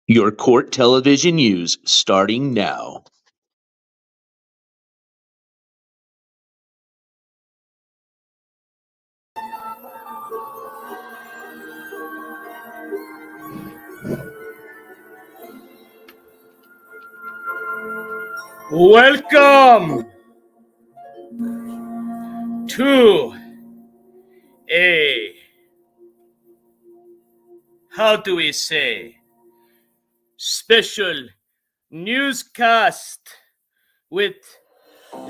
Your court television news starting now. Welcome to a, how do we say, special newscast with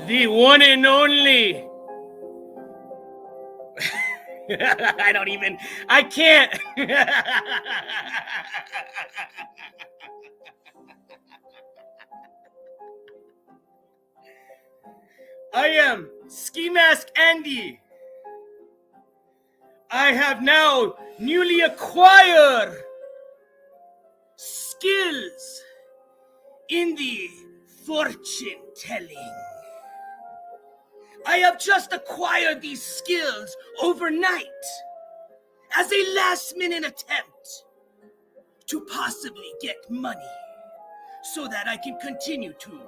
the one and only. I can't. I am Skimask Andy. I have now newly acquired skills in the fortune telling. I have just acquired these skills overnight as a last minute attempt to possibly get money so that I can continue to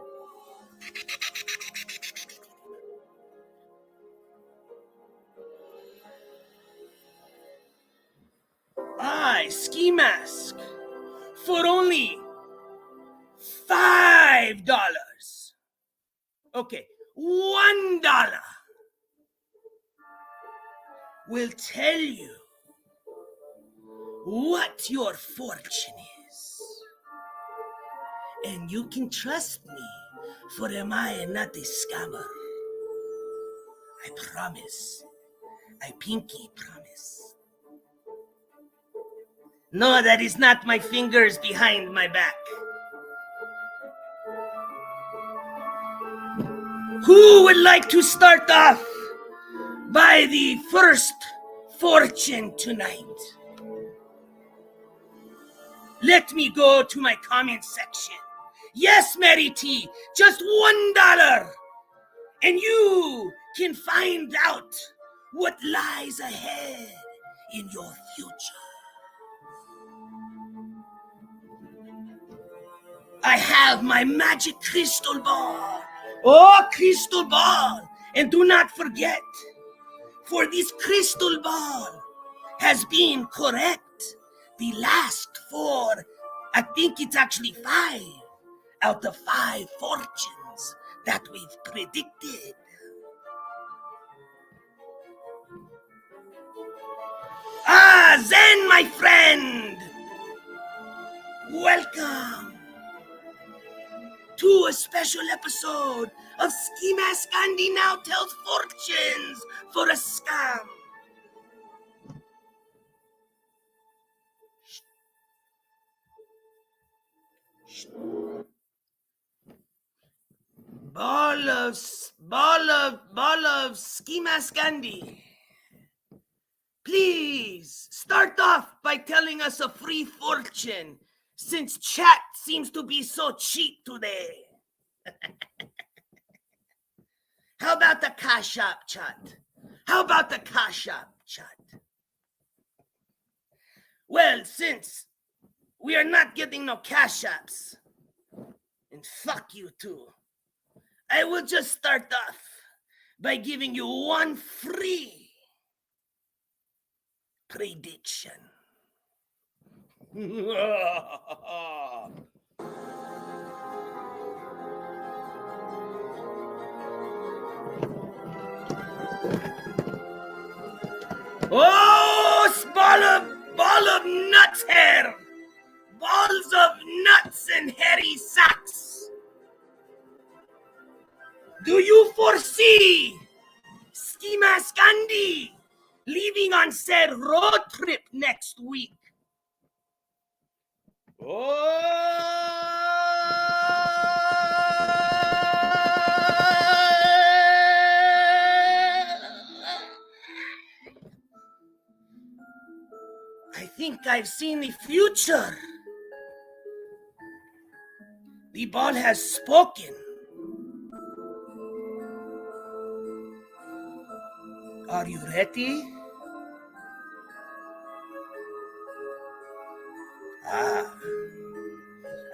Skimask for only $5. Okay, $1 will tell you what your fortune is. And you can trust me, for am I not a scammer? I promise. I pinky promise. No, that is not my fingers behind my back. Who would like to start off by the first fortune tonight? Let me go to my comment section. Yes, Mary T, just $1. And you can find out what lies ahead in your future. I have my magic crystal ball. Oh, crystal ball. And do not forget, for this crystal ball has been correct the last 4, I think it's actually 5 out of 5 fortunes that we've predicted. Zen, my friend! Welcome to a special episode of Skimask Andy Now Tells Fortunes for a Scam. Ball of Skimask Andy. Please start off by telling us a free fortune, since chat seems to be so cheap today. How about the Cash App chat? How about the Cash App chat? Well, since we are not getting no Cash Apps, and fuck you too, I will just start off by giving you one free prediction. Oh, ball of nuts hair! Balls of nuts and hairy sacks! Do you foresee Skimask Andy leaving on said road trip next week? I think I've seen the future. The ball has spoken. Are you ready?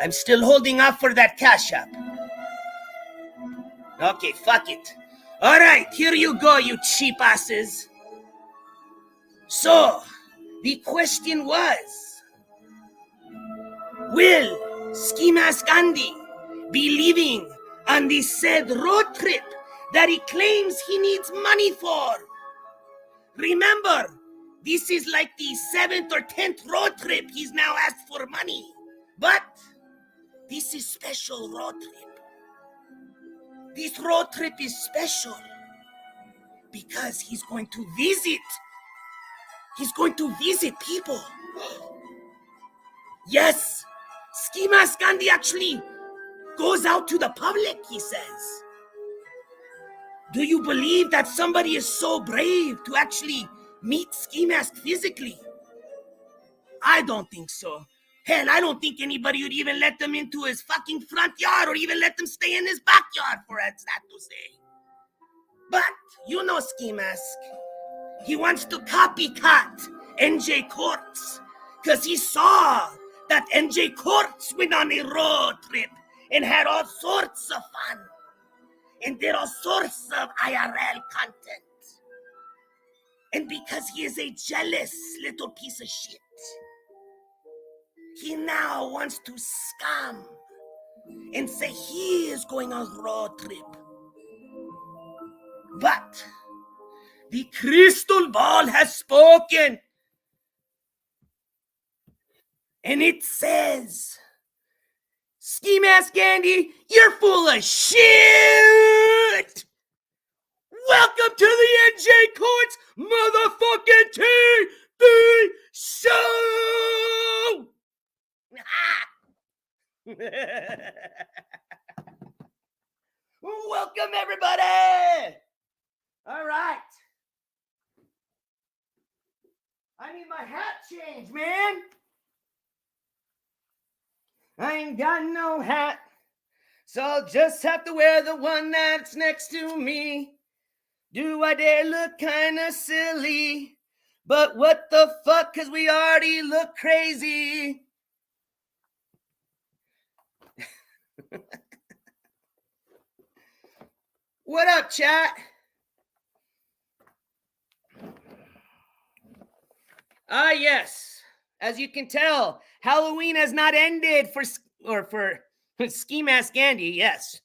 I'm still holding up for that cash app. Okay, fuck it. All right, here you go, you cheap asses. So, the question was, will Skimask Andy be leaving on the said road trip that he claims he needs money for? Remember, this is like the 7th or 10th road trip he's now asked for money. But this is special road trip. This road trip is special because he's going to visit. He's going to visit people. Yes, Skimask Andy actually goes out to the public, he says. Do you believe that somebody is so brave to actually meet Skimask physically? I don't think so. Hell, I don't think anybody would even let them into his fucking front yard or even let them stay in his backyard, for that to say. But, you know Skimask. He wants to copycat NJ Courts because he saw that NJ Courts went on a road trip and had all sorts of fun and did all sorts of IRL content. And because he is a jealous little piece of shit, he now wants to scam and say he is going on a road trip. But the crystal ball has spoken. And it says, Skimask Andy, you're full of shit! Welcome to the NJ Courts motherfucking TV show! Welcome, everybody! All right. I need my hat changed, man. I ain't got no hat, so I'll just have to wear the one that's next to me. Do I dare look kinda silly? But what the fuck, 'cause we already look crazy. What up, chat? Ah, yes. As you can tell, Halloween has not ended for Skimask Andy, yes.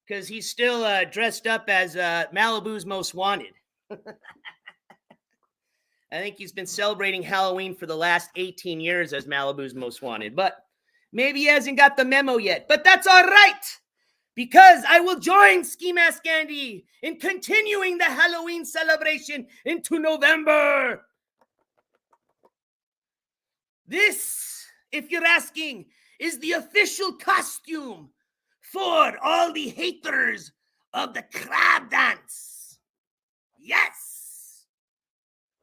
Because he's still dressed up as Malibu's Most Wanted. I think he's been celebrating Halloween for the last 18 years as Malibu's Most Wanted. But maybe he hasn't got the memo yet. But that's all right. Because I will join Skimask Andy in continuing the Halloween celebration into November. This, if you're asking, is the official costume for all the haters of the crab dance. Yes.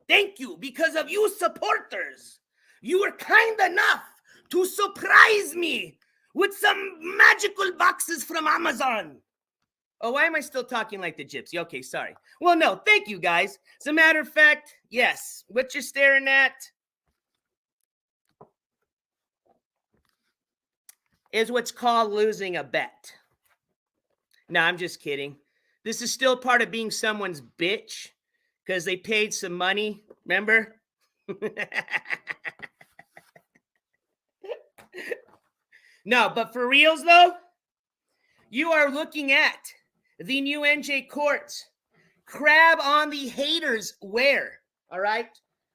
Thank you. Because of you supporters, you were kind enough to surprise me with some magical boxes from Amazon. Oh, why am I still talking like the gypsy? Okay, sorry. Well, no, thank you, guys. As a matter of fact, yes, what you're staring at is what's called losing a bet. No, I'm just kidding. This is still part of being someone's bitch because they paid some money, remember? No, but for reals though, you are looking at the new NJ Courts Crab on the Haters wear, all right?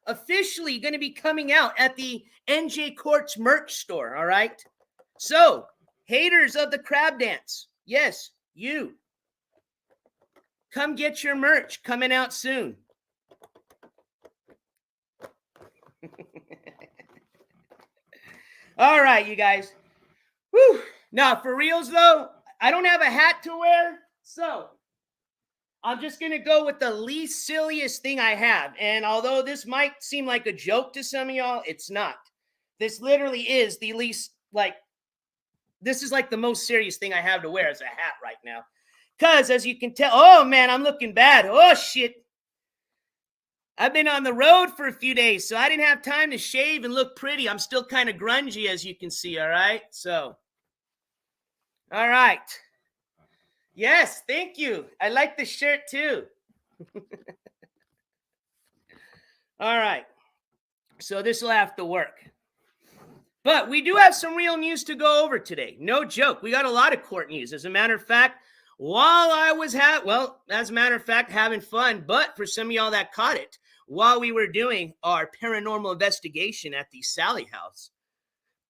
Officially going to be coming out at the NJ Courts merch store, all right? So, haters of the crab dance, yes, you. Come get your merch coming out soon. All right, you guys. Whew. Now, for reals, though, I don't have a hat to wear, so I'm just going to go with the least silliest thing I have. And although this might seem like a joke to some of y'all, it's not. This literally is the least, this is like the most serious thing I have to wear as a hat right now. Because as you can tell, oh man, I'm looking bad. Oh shit. I've been on the road for a few days, so I didn't have time to shave and look pretty. I'm still kind of grungy, as you can see, all right? So All right. Yes, thank you. I like the shirt too. All right. So this will have to work. But we do have some real news to go over today. No joke. We got a lot of court news. As a matter of fact, while I was having fun, but for some of y'all that caught it, while we were doing our paranormal investigation at the Sally House,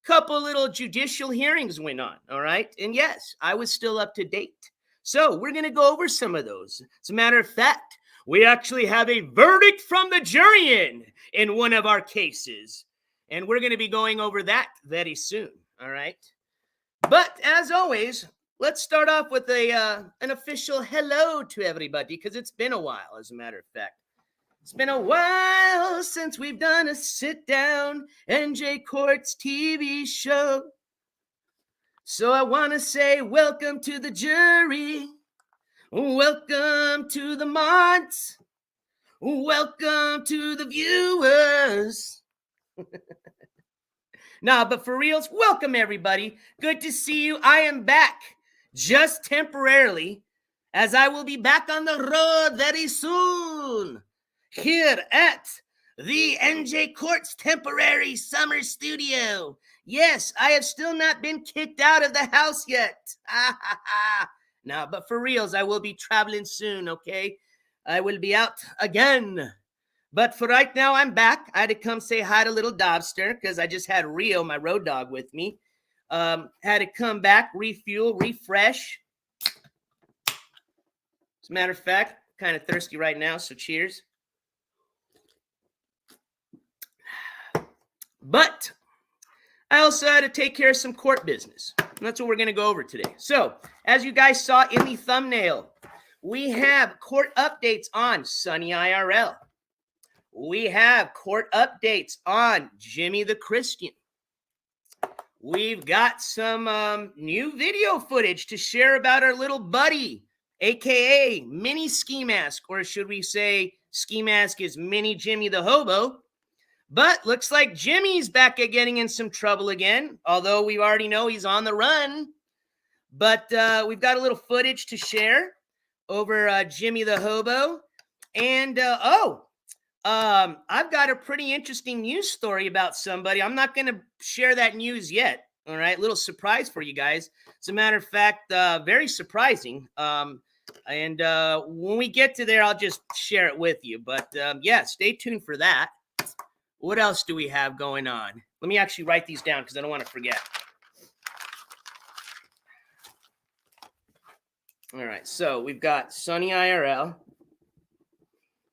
couple little judicial hearings went on, all right? And yes, I was still up to date. So we're going to go over some of those. As a matter of fact, we actually have a verdict from the jury in one of our cases. And we're going to be going over that very soon, all right? But as always, let's start off with an official hello to everybody, because it's been a while, as a matter of fact. It's been a while since we've done a sit-down NJ Courts TV show. So I want to say welcome to the jury. Welcome to the mods. Welcome to the viewers. Nah, but for reals, welcome everybody. Good to see you. I am back just temporarily, as I will be back on the road very soon. Here at the NJ Courts temporary summer studio. Yes, I have still not been kicked out of the house yet. No, but for reals, I will be traveling soon, okay? I will be out again. But for right now, I'm back. I had to come say hi to little Dobster because I just had Rio, my road dog, with me. Had to come back, refuel, refresh. As a matter of fact, kind of thirsty right now, so cheers. But I also had to take care of some court business. And that's what we're going to go over today. So, as you guys saw in the thumbnail, we have court updates on Sunny IRL. We have court updates on Jimi the Christian. We've got some new video footage to share about our little buddy, a.k.a. Mini Skimask, or should we say Skimask is Mini Jimi the Hobo. But looks like Jimmy's back at getting in some trouble again, although we already know he's on the run. But we've got a little footage to share over Jimi the Hobo. And, I've got a pretty interesting news story about somebody. I'm not going to share that news yet, all right? Little surprise for you guys. As a matter of fact, very surprising. And when we get to there, I'll just share it with you. But, yeah, stay tuned for that. What else do we have going on? Let me actually write these down because I don't want to forget. All right, so we've got Sunny IRL.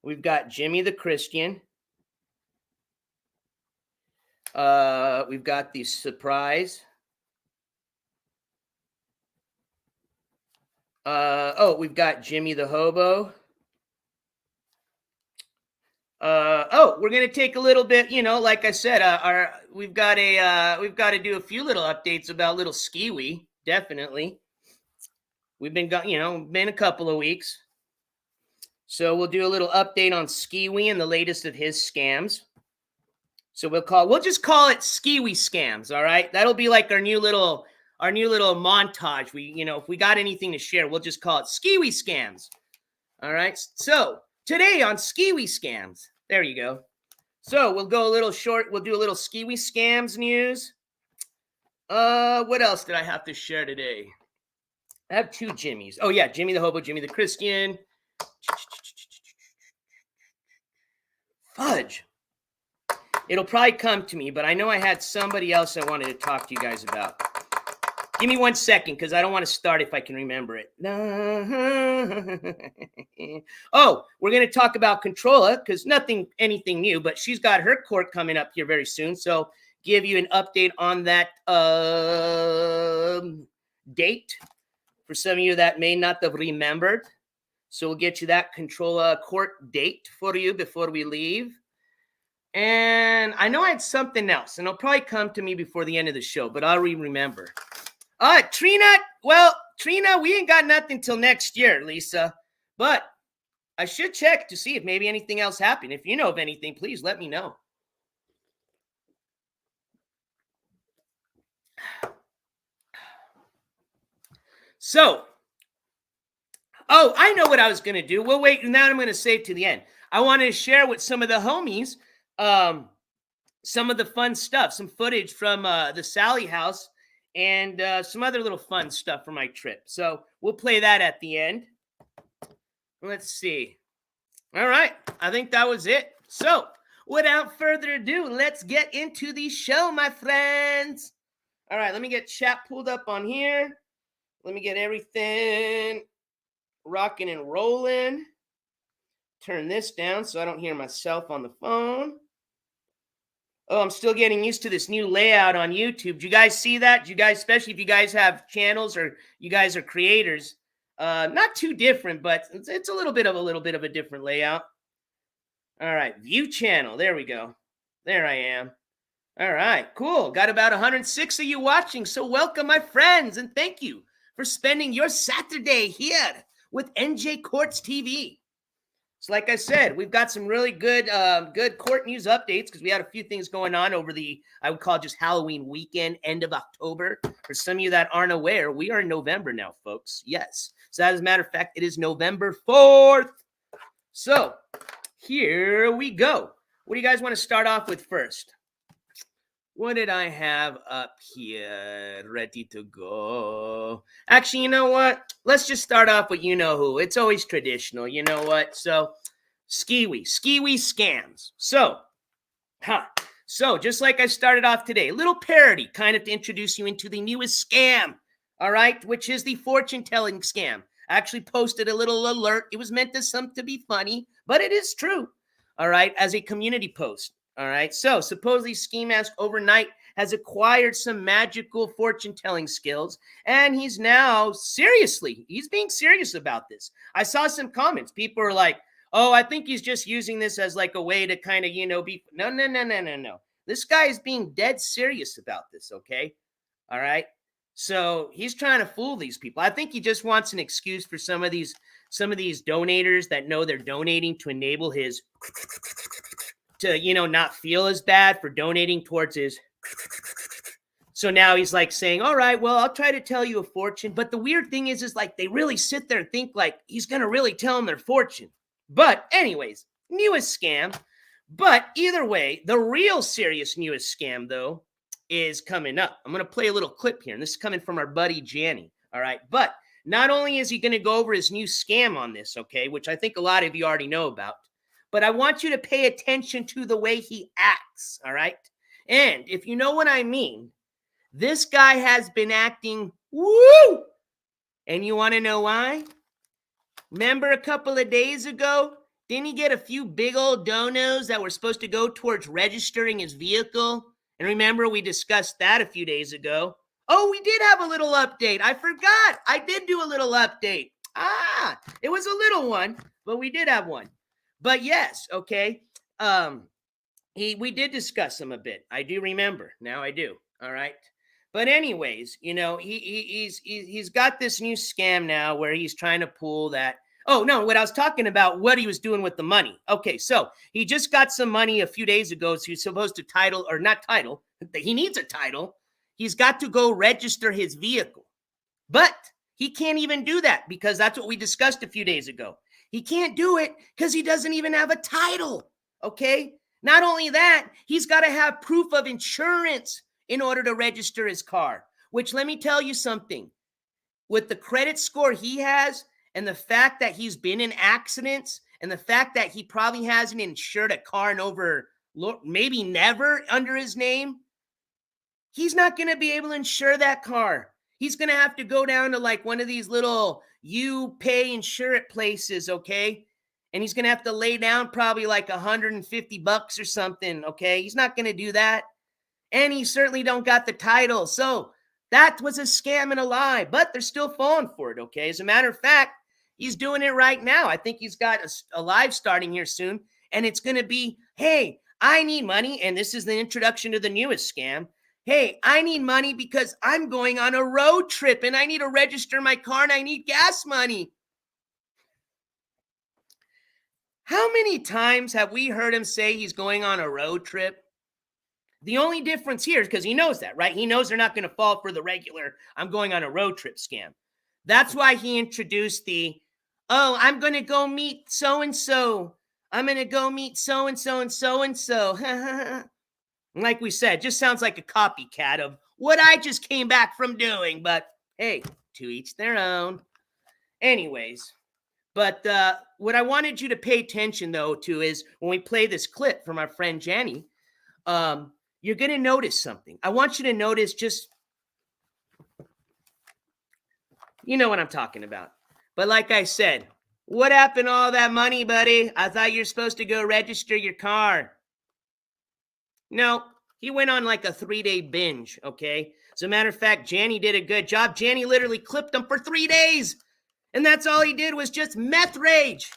We've got Jimi the Christian. We've got the surprise. We've got Jimi the Hobo. We're gonna take a little bit, like I said, we've got to do a few little updates about little Skiwi, definitely. We've been been a couple of weeks. So we'll do a little update on Skiwi and the latest of his scams. So we'll just call it Skiwi scams, all right? That'll be like our new little montage. If we got anything to share, we'll just call it Skiwi scams. All right? So today on Skiwi scams. There you go. So we'll go a little short. We'll do a little Skiwi scams news. What else did I have to share today? I have two Jimmys. Oh, yeah, Jimi the Hobo, Jimi the Christian. Fudge. It'll probably come to me, but I know I had somebody else I wanted to talk to you guys about. Give me 1 second, because I don't want to start if I can remember it. Oh, we're going to talk about Controlla, because anything new, but she's got her court coming up here very soon. So give you an update on that date for some of you that may not have remembered. So we'll get you that Controlla court date for you before we leave. And I know I had something else, and it'll probably come to me before the end of the show, but I'll remember. Trina, we ain't got nothing till next year, Lisa. But I should check to see if maybe anything else happened. If you know of anything, please let me know. So, oh, I know what I was going to do. Well, wait, now I'm going to save to the end. I wanted to share with some of the homies some of the fun stuff, some footage from the Sally house and some other little fun stuff from my trip. So we'll play that at the end. Let's see. All right, I think that was it. So without further ado, let's get into the show, my friends. All right, let me get chat pulled up on here. Let me get everything rocking and rolling. Turn this down so I don't hear myself on the phone. Oh, I'm still getting used to this new layout on YouTube. Do you guys see that? Do you guys, especially if you guys have channels or you guys are creators, not too different, but it's a little bit of a different layout. All right, view channel. There we go. There I am. All right, cool. Got about 106 of you watching. So welcome, my friends, and thank you for spending your Saturday here with NJ Courts TV. So like I said, we've got some really good court news updates because we had a few things going on over the, I would call it just Halloween weekend, end of October. For some of you that aren't aware, we are in November now, folks. Yes. So as a matter of fact, it is November 4th. So here we go. What do you guys want to start off with first? What did I have up here ready to go? Actually, you know what? Let's just start off with you know who. It's always traditional. You know what? So, Skiwi scams. So just like I started off today, a little parody kind of to introduce you into the newest scam, all right, which is the fortune-telling scam. I actually posted a little alert. It was meant to be funny, but it is true, all right, as a community post. All right, so supposedly Skimask overnight has acquired some magical fortune-telling skills, and he's now he's being serious about this. I saw some comments. People are like, oh, I think he's just using this as like a way to kind of, be, no. This guy is being dead serious about this, okay? All right? So he's trying to fool these people. I think he just wants an excuse for some of these donators that know they're donating to enable his to, not feel as bad for donating towards his. So now he's like saying, all right, well, I'll try to tell you a fortune. But the weird thing is like they really sit there and think like he's going to really tell them their fortune. But anyways, newest scam. But either way, the real serious newest scam, though, is coming up. I'm going to play a little clip here. And this is coming from our buddy Janny. All right. But not only is he going to go over his new scam on this, okay, which I think a lot of you already know about, but I want you to pay attention to the way he acts, all right? And if you know what I mean, this guy has been acting woo! And you want to know why? Remember a couple of days ago, didn't he get a few big old donos that were supposed to go towards registering his vehicle? And remember, we discussed that a few days ago. Oh, we did have a little update. I forgot. I did do a little update. It was a little one, but we did have one. But yes, okay. We did discuss him a bit. I do remember. Now I do. All right. But anyways, he's got this new scam now where he's trying to pull that. Oh, no, what I was talking about, what he was doing with the money. Okay, so he just got some money a few days ago. So he's supposed to he needs a title. He's got to go register his vehicle. But he can't even do that because that's what we discussed a few days ago. He can't do it because he doesn't even have a title, okay? Not only that, he's got to have proof of insurance in order to register his car, which let me tell you something. With the credit score he has and the fact that he's been in accidents and the fact that he probably hasn't insured a car in over, maybe never under his name, he's not going to be able to insure that car. He's going to have to go down to like one of these little you pay insure it places, okay? And he's going to have to lay down probably like $150 or something, okay? He's not going to do that. And he certainly don't got the title. So that was a scam and a lie, but they're still falling for it, okay? As a matter of fact, he's doing it right now. I think he's got a live starting here soon, and it's going to be, hey, I need money, and this is the introduction to the newest scam. Hey, I need money because I'm going on a road trip and I need to register my car and I need gas money. How many times have we heard him say he's going on a road trip? The only difference here is because he knows that, right? He knows they're not going to fall for the regular, I'm going on a road trip scam. That's why he introduced the, oh, I'm going to go meet so-and-so. I'm going to go meet so-and-so and so-and-so. Like we said, just sounds like a copycat of what I just came back from doing. But hey, to each their own. Anyways, but what I wanted you to pay attention, though, to is when we play this clip from our friend Jani, you're going to notice something. I want you to notice just, you know what I'm talking about. But like I said, what happened to all that money, buddy? I thought you're supposed to go register your car. No, he went on like a 3-day binge, okay? As a matter of fact, Jani did a good job. Jani literally clipped him for 3 days. And that's all he did was just meth rage.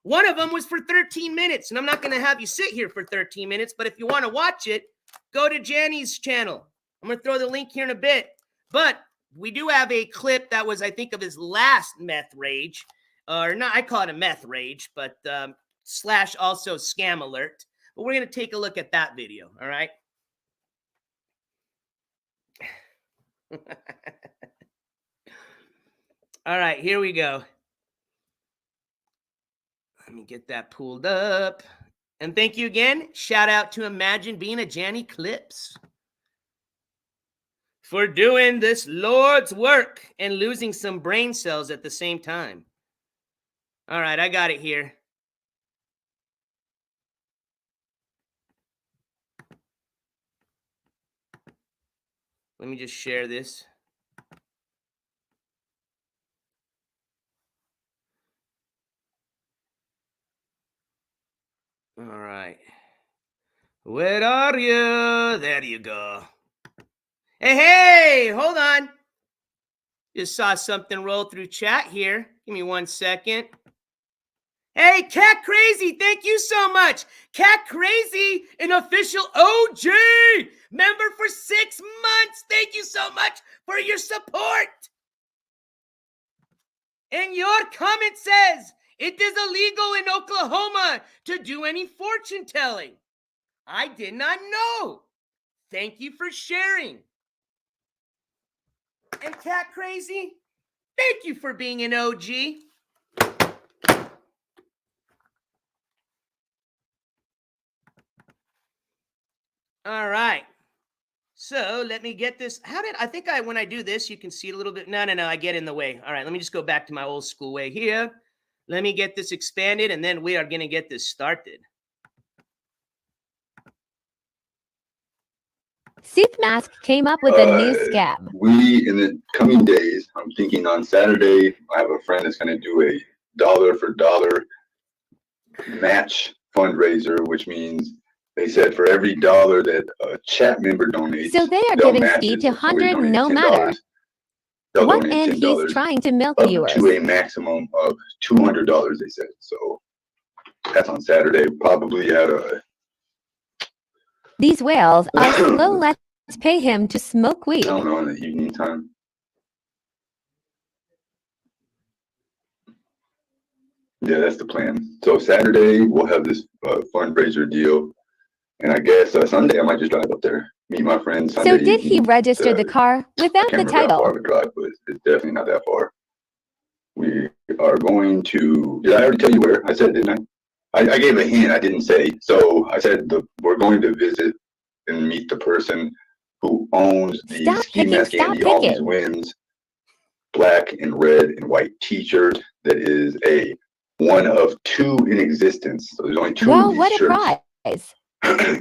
One of them was for 13 minutes. And I'm not going to have you sit here for 13 minutes. But if you want to watch it, go to Jani's channel. I'm going to throw the link here in a bit. But we do have a clip that was, I think, of his last meth rage. Or not, I call it a meth rage. But slash also scam alert. But we're going to take a look at that video. All right. All right, here we go. Let me get that pulled up. And thank you again. Shout out to Imagine Being a Jani Clips for doing this Lord's work and losing some brain cells at the same time. All right, I got it here. Let me just share this. All right. Where are you? There you go. Hey, hold on. Just saw something roll through chat here. Give me 1 second. Hey, Cat Crazy, thank you so much. Cat Crazy, an official OG member for 6 months. Thank you so much for your support. And your comment says, it is illegal in Oklahoma to do any fortune telling. I did not know. Thank you for sharing. And Cat Crazy, thank you for being an OG. All right. So let me get this. When I do this, you can see it a little bit. No, I get in the way. All right, let me just go back to my old school way here. Let me get this expanded, and then we are going to get this started. Skimask came up with a new scam. We, in the coming days, I'm thinking on Saturday, I have a friend that's going to do a dollar for dollar match fundraiser, which means they said for every $1 that a chat member donates, so they are giving speed to 100 no matter what end he's trying to milk viewers. To a maximum of $200, they said. So that's on Saturday, probably at a... These whales are slow. Let's pay him to smoke weed. I don't know, in the evening time. Yeah, that's the plan. So Saturday, we'll have this fundraiser deal. And I guess Sunday, I might just drive up there, meet my friends. So did he register the car without the title? How far to drive, but it's definitely not that far. We are going to... Did I already tell you where? I said, didn't I? I gave a hint. I didn't say. So I said we're going to visit and meet the person who owns the Skimask and he always wins black and red and white t-shirt that is a one of 2 in existence. So there's only 2 of these what shirts. A prize.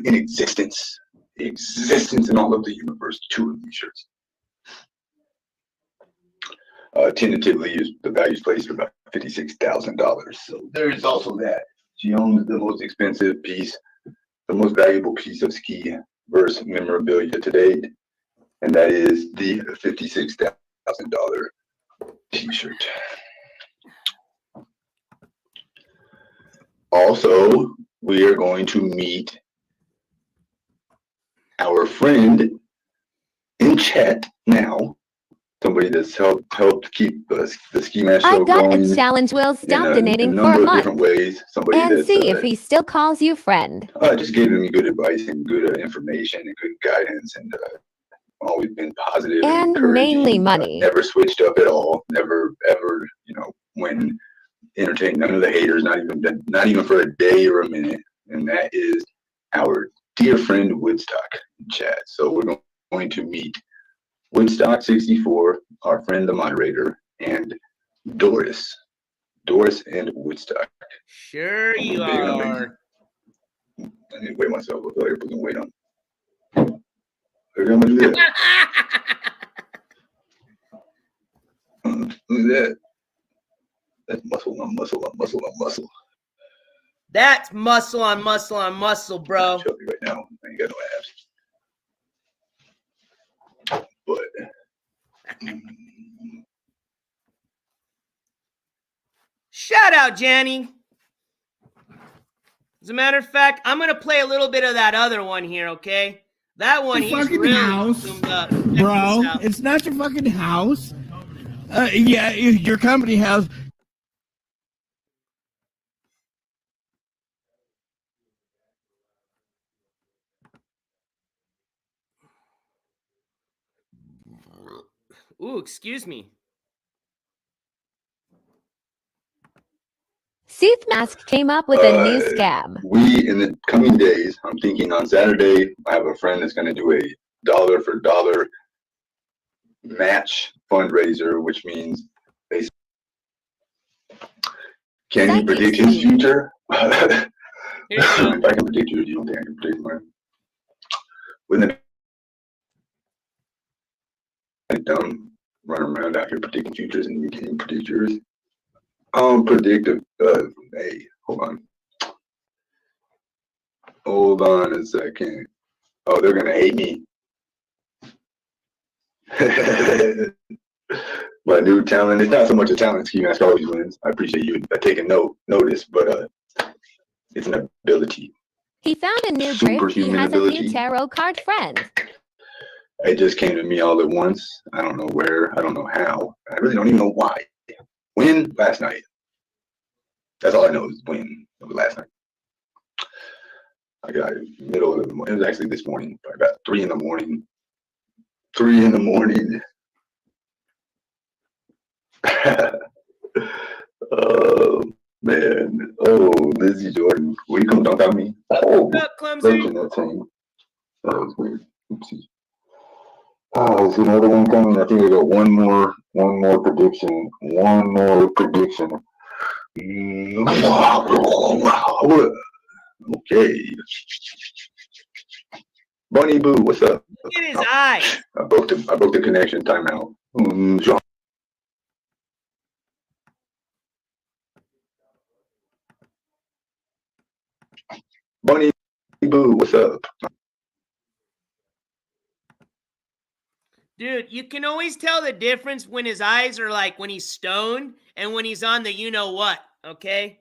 In existence in all of the universe, 2 of these shirts. Tentatively, the value's placed at about $56,000. So there's also that. She owns the most expensive piece, the most valuable piece of ski verse memorabilia to date, and that is the $56,000 t-shirt. Also, we are going to meet our friend in chat now, somebody that's helped keep the Skimask show going. I got a challenge. Will stop donating for a month different ways. Somebody and see if he still calls you friend. Just giving me good advice and good information and good guidance, and always been positive And encouraging. mainly money. Never switched up at all. Never ever, when entertained none of the haters, not even for a day or a minute. And that is our dear friend Woodstock in chat. So we're going to meet Woodstock 64, our friend the moderator, and Doris and Woodstock. Sure you are. I need to weigh myself. I feel like putting weight on. Look how much is that? Look at that. That's muscle on muscle on muscle on muscle. That's muscle on muscle on muscle, bro. I'm chubby right now. I ain't got no abs. But shout out, Janny. As a matter of fact, I'm gonna play a little bit of that other one here, okay? That one he's really zoomed up. Bro, it's not your fucking house. Yeah, your company house. Ooh, excuse me. Skimask came up with a new scam. We, in the coming days, I'm thinking on Saturday, I have a friend that's going to do a dollar for dollar match fundraiser, which means can you predict his future? If I can predict yours, you don't think I can predict mine? Wouldn't it be dumb running around out here predicting futures and you can't predict yours? Predict hey, hold on a second. Oh, they're gonna hate me. My new talent. It's not so much a talent. Skimask always wins. I appreciate you taking notice, but it's an ability. He found a new grip. He has ability. a new tarot card friend. It just came to me all at once. I don't know where. I don't know how. I really don't even know why. When? Last night. That's all I know is when. It was last night. I got it middle of the morning. It was actually this morning. I got 3 in the morning. 3 in the morning. Oh man. Oh, Lizzie Jordan. Will you come dunk on me? Oh, what's up, Clumsy? that team. That was weird. Oopsie. Oh, there's another one coming. I think I got one more prediction. One more prediction. Okay. Bunny Boo, what's up? Look at his eyes. I broke the connection. Timeout. Bunny Boo, what's up? Dude, you can always tell the difference when his eyes are like when he's stoned and when he's on the you-know-what, okay?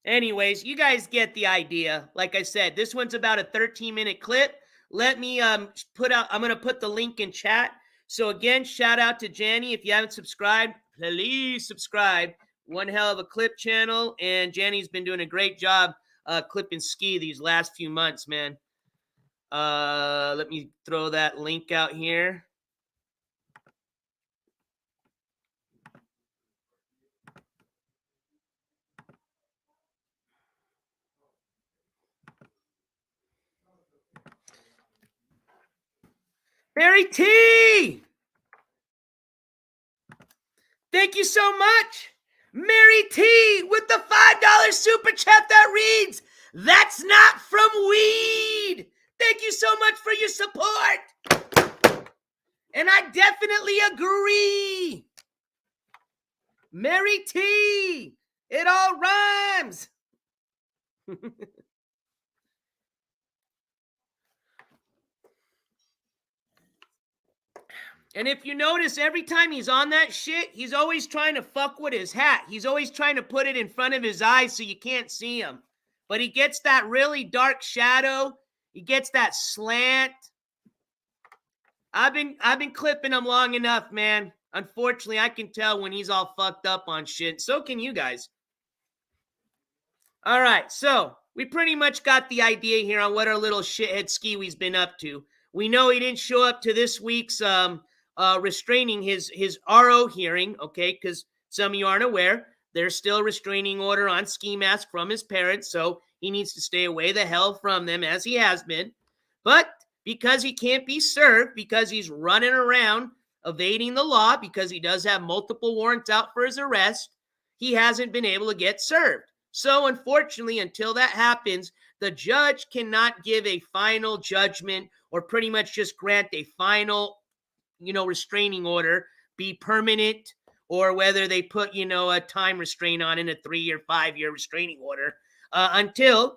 Anyways, you guys get the idea. Like I said, this one's about a 13-minute clip. Let me I'm going to put the link in chat. So again, shout out to Janny. If you haven't subscribed, please subscribe. One hell of a clip channel, and Janny's been doing a great job clipping Ski these last few months, man. Let me throw that link out here. Mary T! Thank you so much. Mary T with the $5 super chat that reads, "That's not from weed." Thank you so much for your support. And I definitely agree. Mary T, it all rhymes. And if you notice, every time he's on that shit, he's always trying to fuck with his hat. He's always trying to put it in front of his eyes so you can't see him. But he gets that really dark shadow. He gets that slant. I've been clipping him long enough, man. Unfortunately, I can tell when he's all fucked up on shit. So can you guys. All right, so we pretty much got the idea here on what our little shithead Skiwi's been up to. We know he didn't show up to this week's restraining his RO hearing, okay, because some of you aren't aware, there's still a restraining order on Skimask from his parents, so he needs to stay away the hell from them, as he has been. But because he can't be served, because he's running around evading the law, because he does have multiple warrants out for his arrest, he hasn't been able to get served. So unfortunately, until that happens, the judge cannot give a final judgment or pretty much just grant a final, restraining order, be permanent, or whether they put, a time restraint on in a 3 or 5 year restraining order until,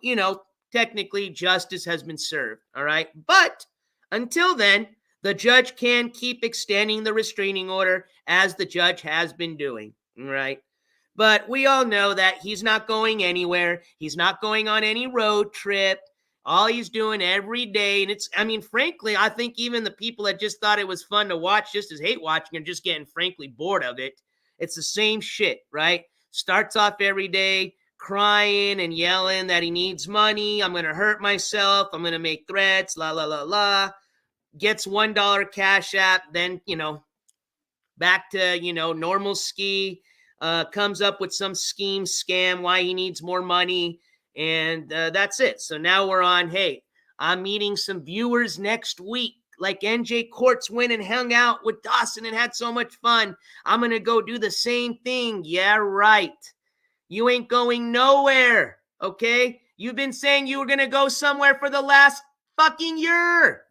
technically justice has been served. All right. But until then, the judge can keep extending the restraining order as the judge has been doing. All right. But we all know that he's not going anywhere. He's not going on any road trip. All he's doing every day, and frankly, I think even the people that just thought it was fun to watch just as hate watching are just getting frankly bored of it. It's the same shit, right? Starts off every day crying and yelling that he needs money. I'm going to hurt myself. I'm going to make threats, la, la, la, la. Gets $1 Cash App, then, back to, normal ski. Comes up with some scam, why he needs more money, and that's it. So now we're on, hey, I'm meeting some viewers next week. Like NJ Courts went and hung out with Dawson and had so much fun. I'm going to go do the same thing. Yeah, right. You ain't going nowhere, okay? You've been saying you were going to go somewhere for the last fucking year.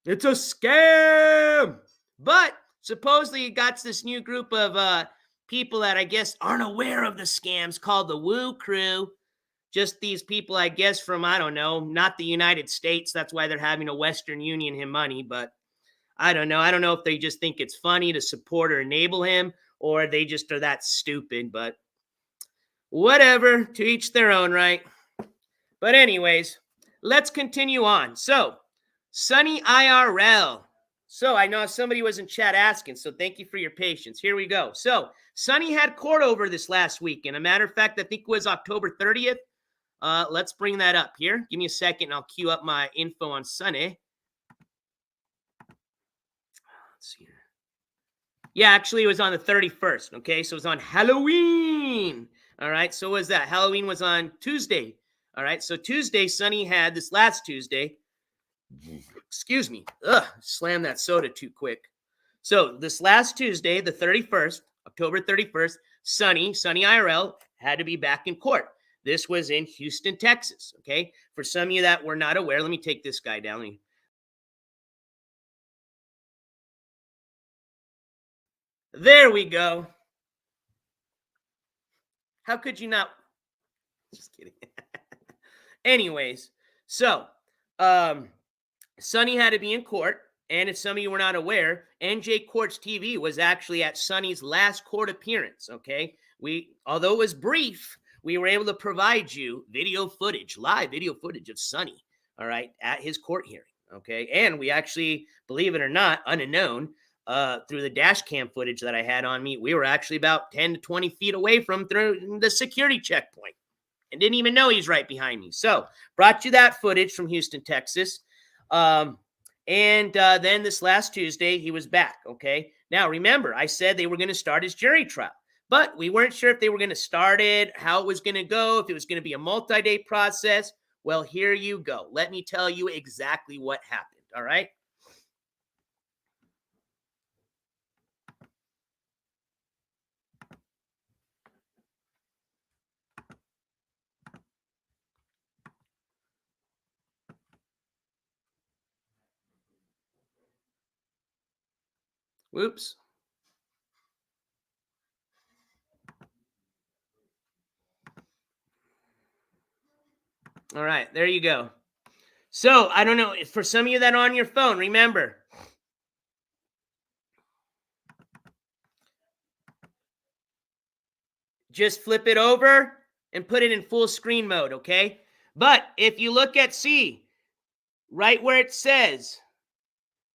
It's a scam. But supposedly he got this new group of people that I guess aren't aware of the scams called the Woo Crew. Just these people, I guess, from, I don't know, not the United States. That's why they're having a Western Union him money. But I don't know. I don't know if they just think it's funny to support or enable him, or they just are that stupid. But whatever, to each their own, right? But anyways, let's continue on. So, Sunny IRL. So I know somebody was in chat asking, so thank you for your patience. Here we go. So Sunny had court over this last week. And a matter of fact, I think it was October 30th. Let's bring that up here. Give me a second and I'll queue up my info on Sunny. Let's see here. Yeah, actually it was on the 31st. Okay, so it was on Halloween. All right, so what was that? Halloween was on Tuesday. All right, so Tuesday, Sunny had this last Tuesday. Excuse me. Slammed that soda too quick. So this last Tuesday, the 31st, October 31st, Sunny IRL had to be back in court. This was in Houston, Texas. Okay. For some of you that were not aware, let me take this guy down. There we go. How could you not? Just kidding. Anyways, so, Sunny had to be in court, and if some of you were not aware, NJ Courts TV was actually at Sunny's last court appearance, okay? Although it was brief, we were able to provide you live video footage of Sunny, all right, at his court hearing, okay? And we actually, believe it or not, unknown, through the dash cam footage that I had on me, we were actually about 10 to 20 feet away from through the security checkpoint and didn't even know he's right behind me. So, brought you that footage from Houston, Texas. And then this last Tuesday, he was back, okay? Now, remember, I said they were going to start his jury trial, but we weren't sure if they were going to start it, how it was going to go, if it was going to be a multi-day process. Well, here you go. Let me tell you exactly what happened, all right? Whoops. All right, there you go. So, I don't know, for some of you that are on your phone, remember, just flip it over and put it in full screen mode, okay? But if you look at C, right where it says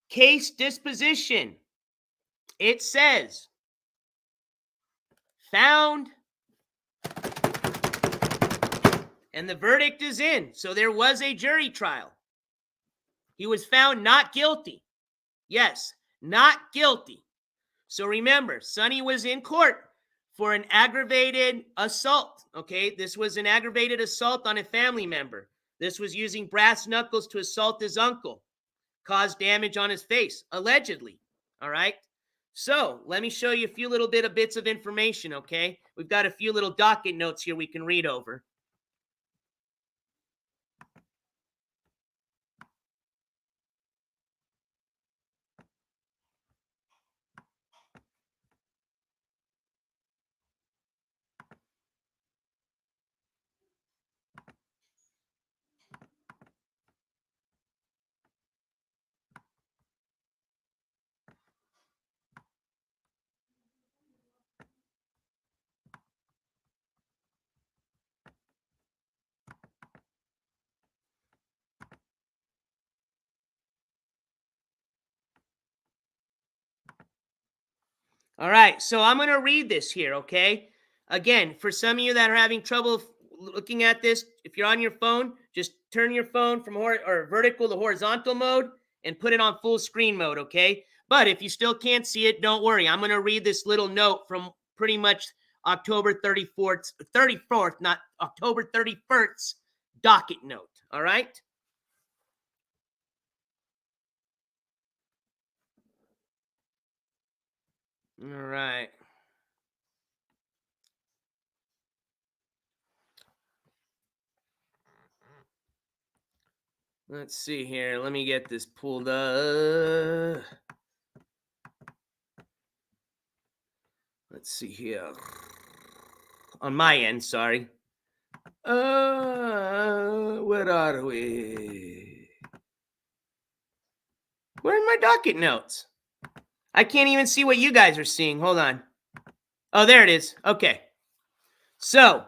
case disposition, it says found And the verdict is in. So there was a jury trial. He was found not guilty. Yes, not guilty. So remember, Sonny was in court for an aggravated assault. Okay, this was an aggravated assault on a family member. This was using brass knuckles to assault his uncle, caused damage on his face, allegedly. All right. So let me show you a few little bits of information. Okay, we've got a few little docket notes here we can read over. All right, so I'm going to read this here, okay? Again, for some of you that are having trouble looking at this, if you're on your phone, just turn your phone from vertical to horizontal mode and put it on full screen mode, okay? But if you still can't see it, don't worry. I'm going to read this little note from pretty much October 34th, not October 31st docket note, all right? All right. Let's see here. Let me get this pulled up. Let's see here. On my end, sorry. Where are we? Where are my docket notes? I can't even see what you guys are seeing. Hold on. Oh, there it is. Okay. So,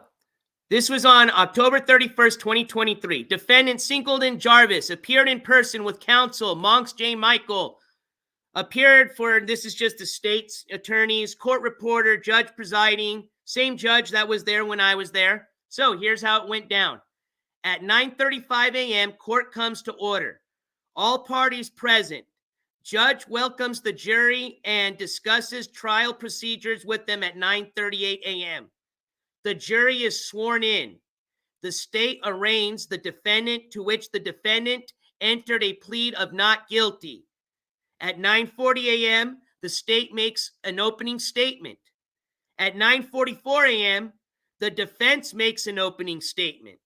this was on October 31st, 2023. Defendant Singleton Jarvis appeared in person with counsel Monks J. Michael. Appeared for, this is just the state's attorneys, court reporter, judge presiding, same judge that was there when I was there. So here's how it went down. At 9:35 a.m., court comes to order. All parties present. Judge welcomes the jury and discusses trial procedures with them at 9:38 a.m. The jury is sworn in. The state arraigns the defendant, to which the defendant entered a plea of not guilty. At 9:40 a.m., the state makes an opening statement. At 9:44 a.m., the defense makes an opening statement.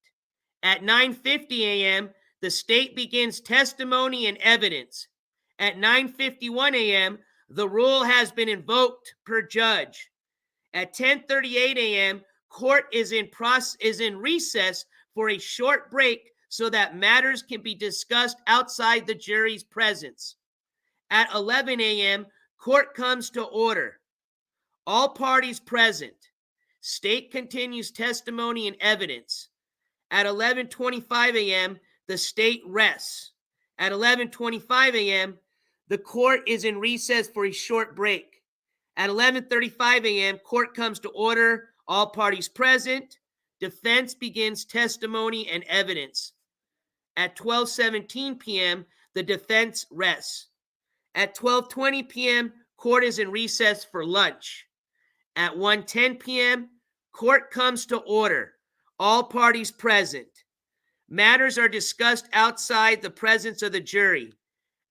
At 9:50 a.m., the state begins testimony and evidence. At 9:51 a.m., the rule has been invoked per judge. At 10:38 a.m., court is in recess for a short break so that matters can be discussed outside the jury's presence. At 11 a.m., court comes to order. All parties present. State continues testimony and evidence. At 11:25 a.m., the state rests. At 11:25 a.m., the court is in recess for a short break. At 11:35 a.m., court comes to order. All parties present. Defense begins testimony and evidence. At 12:17 p.m., the defense rests. At 12:20 p.m., court is in recess for lunch. At 1:10 p.m., court comes to order. All parties present. Matters are discussed outside the presence of the jury.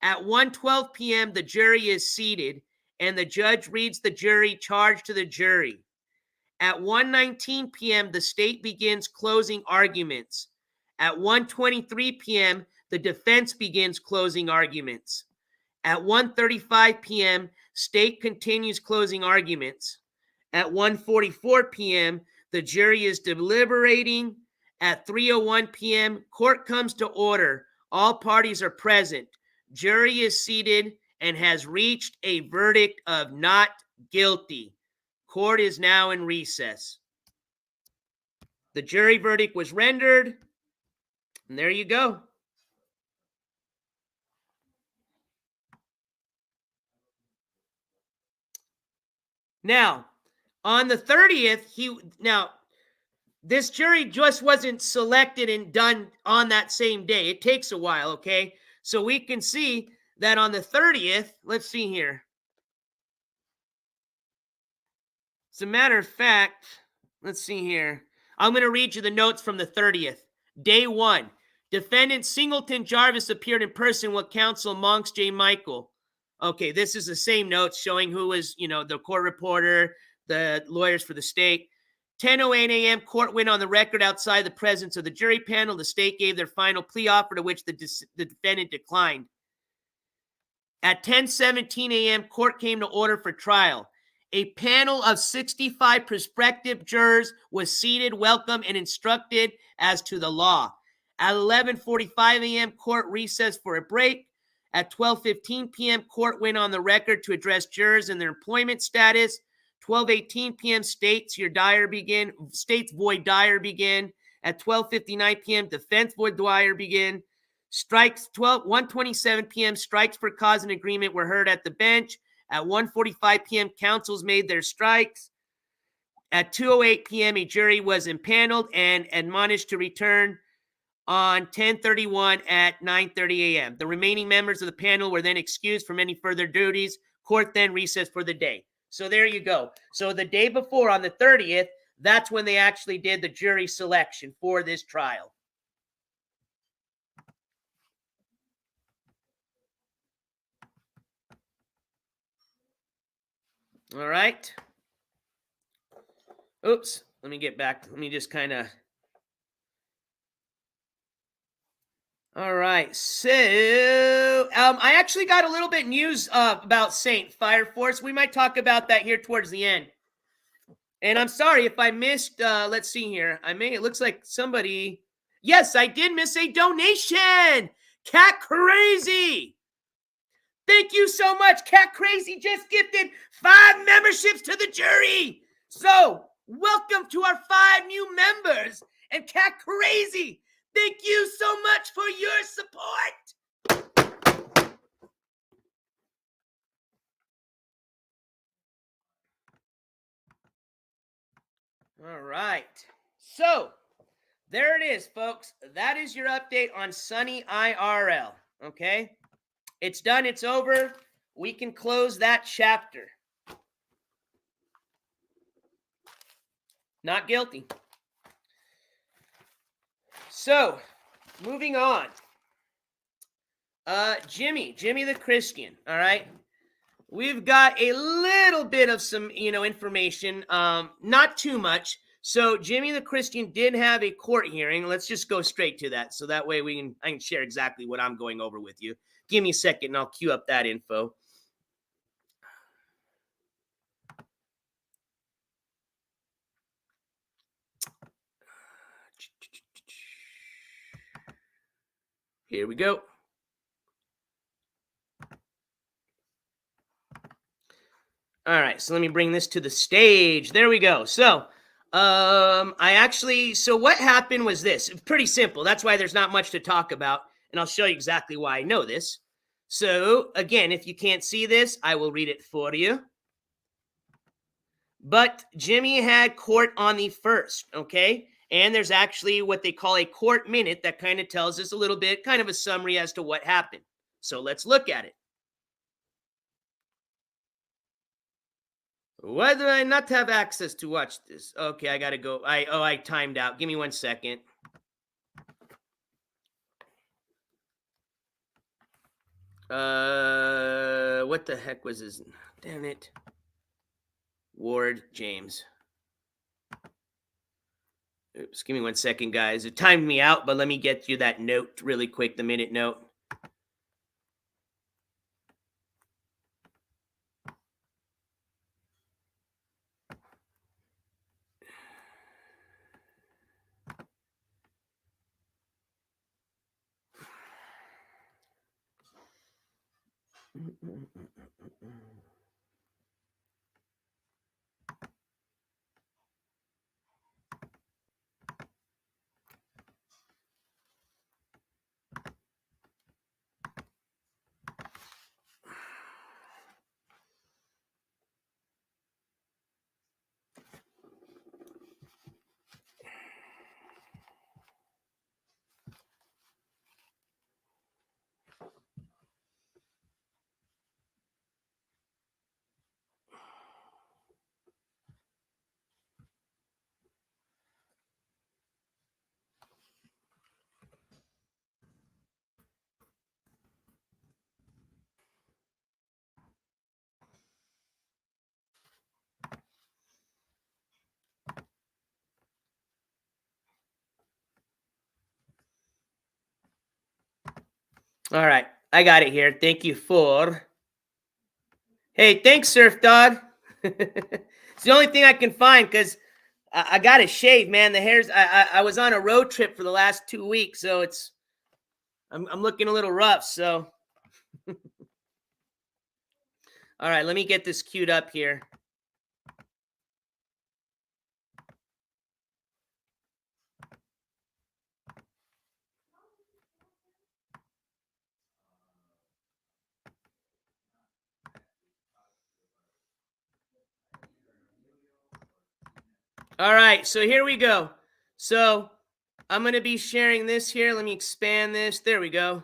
At 1:12 p.m., the jury is seated, and the judge reads the jury charge to the jury. At 1:19 p.m., the state begins closing arguments. At 1:23 p.m., the defense begins closing arguments. At 1:35 p.m., state continues closing arguments. At 1:44 p.m., the jury is deliberating. At 3:01 p.m., court comes to order. All parties are present. Jury is seated and has reached a verdict of not guilty. Court is now in recess. The jury verdict was rendered, and there you go. Now, on the 30th, this jury just wasn't selected and done on that same day. It takes a while, okay? So we can see that on the 30th, let's see here. As a matter of fact, let's see here. I'm going to read you the notes from the 30th. Day 1. Defendant Singleton Jarvis appeared in person with counsel Monks J. Michael. Okay, this is the same notes showing who was, the court reporter, the lawyers for the state. 10:08 a.m., court went on the record outside the presence of the jury panel. The state gave their final plea offer to which the defendant declined. At 10:17 a.m., court came to order for trial. A panel of 65 prospective jurors was seated, welcome, and instructed as to the law. At 11:45 a.m., court recessed for a break. At 12:15 p.m., court went on the record to address jurors and their employment status. 12:18 p.m., states void dire begin. At 12:59 p.m., defense void dire begin. Strikes 1:27 p.m., strikes for cause and agreement were heard at the bench. At 1:45 p.m., counsels made their strikes. At 2:08 p.m., a jury was impaneled and admonished to return on 10:31 at 9:30 a.m. The remaining members of the panel were then excused from any further duties. Court then recessed for the day. So there you go. So the day before, on the 30th, that's when they actually did the jury selection for this trial. All right. Oops. Let me get back. Let me just kind of... All right, so I actually got a little bit news about Saint Fire Force. We might talk about that here towards the end. And I'm sorry if I missed, let's see here. It looks like somebody, yes, I did miss a donation. Cat Crazy. Thank you so much. Cat Crazy just gifted 5 memberships to the jury. So welcome to our 5 new members. And Cat Crazy, thank you so much for your support. All right. So, there it is, folks. That is your update on Sunny IRL. Okay? It's done. It's over. We can close that chapter. Not guilty. So, moving on. Jimi the Christian, all right? We've got a little bit of some, information, not too much. So Jimi the Christian did have a court hearing. Let's just go straight to that. So that way I can share exactly what I'm going over with you. Give me a second and I'll queue up that info. Here we go. All right, so let me bring this to the stage. There we go. So, so what happened was this. Pretty simple. That's why there's not much to talk about, and I'll show you exactly why I know this. So, again, if you can't see this, I will read it for you. But Jimi had court on the 1st, okay? And there's actually what they call a court minute that kind of tells us a little bit, kind of a summary as to what happened. So let's look at it. Why do I not have access to watch this? Okay, I gotta go. I timed out. Give me 1 second. What the heck was his? Damn it. Ward James. Oops, give me 1 second, guys. It timed me out, but let me get you that note really quick, the minute note. All right, I got it here. Thank you for. Hey, thanks, Surf Dog. It's the only thing I can find because I got to shave, man. The hair's. I was on a road trip for the last 2 weeks, so it's. I'm looking a little rough. So. All right, let me get this queued up here. All right, so here we go. So I'm going to be sharing this here. Let me expand this. There we go.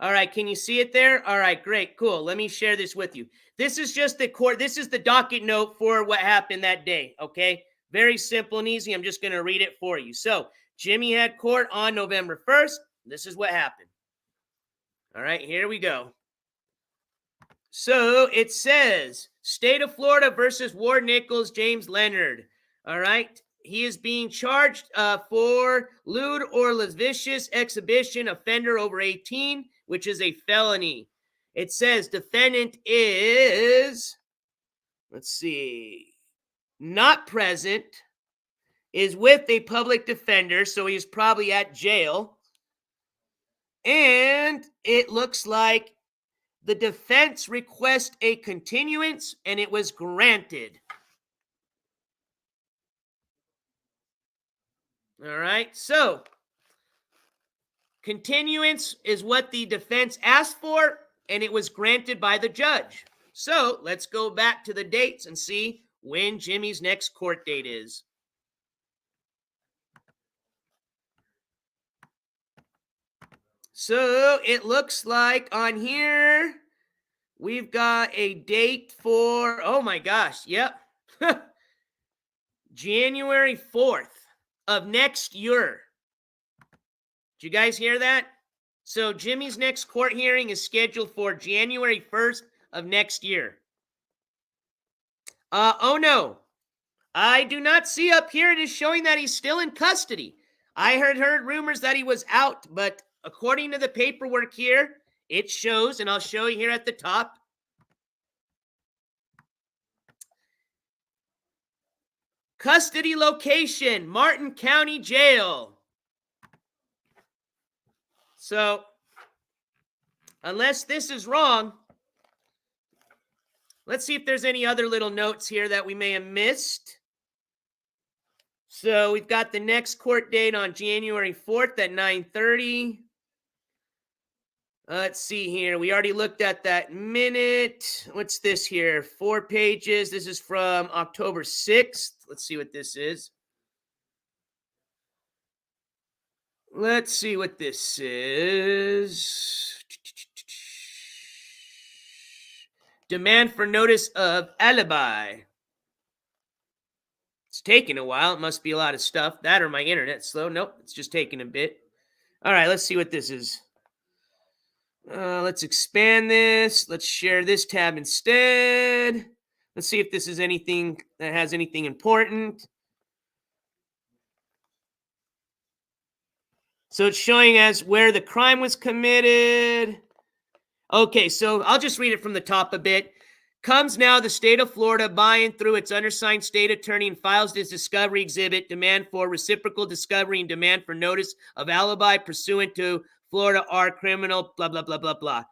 All right, can you see it there? All right, great, cool. Let me share this with you. This is just the court. This is the docket note for what happened that day, okay? Very simple and easy. I'm just going to read it for you. So Jimi had court on November 1st. This is what happened. All right, here we go. So it says, State of Florida versus Ward Nichols, James Leonard. All right. He is being charged for lewd or lascivious exhibition, offender over 18, which is a felony. It says defendant is, let's see, not present, is with a public defender, so he's probably at jail. And it looks like the defense requested a continuance, and it was granted. All right, so continuance is what the defense asked for, and it was granted by the judge. So let's go back to the dates and see when Jimi's next court date is. So it looks like on here, we've got a date for, oh my gosh, yep, January 4th of next year. Did you guys hear that? So Jimi's next court hearing is scheduled for January 1st of next year. Oh no, I do not see up here it is showing that he's still in custody. I heard rumors that he was out, but according to the paperwork here, it shows, and I'll show you here at the top. Custody location, Martin County Jail. So, unless this is wrong, let's see if there's any other little notes here that we may have missed. So, we've got the next court date on January 4th at 9:30. Let's see here. We already looked at that minute. What's this here? 4 pages. This is from October 6th. Let's see what this is. Let's see what this is. Demand for notice of alibi. It's taking a while. It must be a lot of stuff. That or my internet's slow. Nope, it's just taking a bit. All right, let's see what this is. Let's expand this. Let's share this tab instead. Let's see if this is anything that has anything important. So it's showing us where the crime was committed. Okay, so I'll just read it from the top a bit. Comes now the state of Florida by and through its undersigned state attorney and files this discovery exhibit, demand for reciprocal discovery and demand for notice of alibi pursuant to Florida R criminal, blah, blah, blah, blah, blah.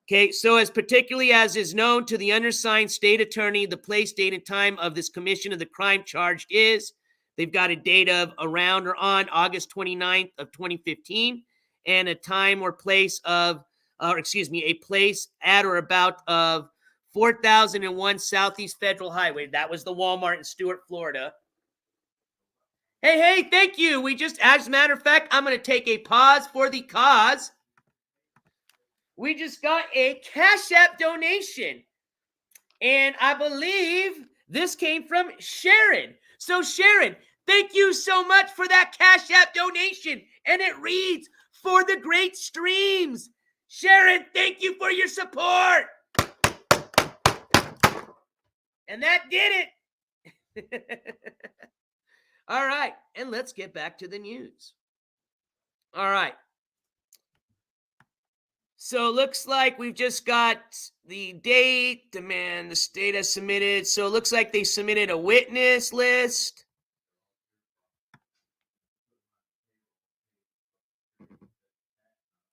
Okay, so as particularly as is known to the undersigned state attorney, the place, date, and time of this commission of the crime charged is, they've got a date of around or on August 29th of 2015 and a time or place of, a place at or about of 4001 Southeast Federal Highway. That was the Walmart in Stuart, Florida. Hey, thank you. We just, as a matter of fact, I'm going to take a pause for the cause. We just got a Cash App donation. And I believe this came from Sharon. So Sharon, thank you so much for that Cash App donation. And it reads, for the great streams. Sharon, thank you for your support. And that did it. All right, and let's get back to the news. All right. So it looks like we've just got the date, demand, the state has submitted. So it looks like they submitted a witness list.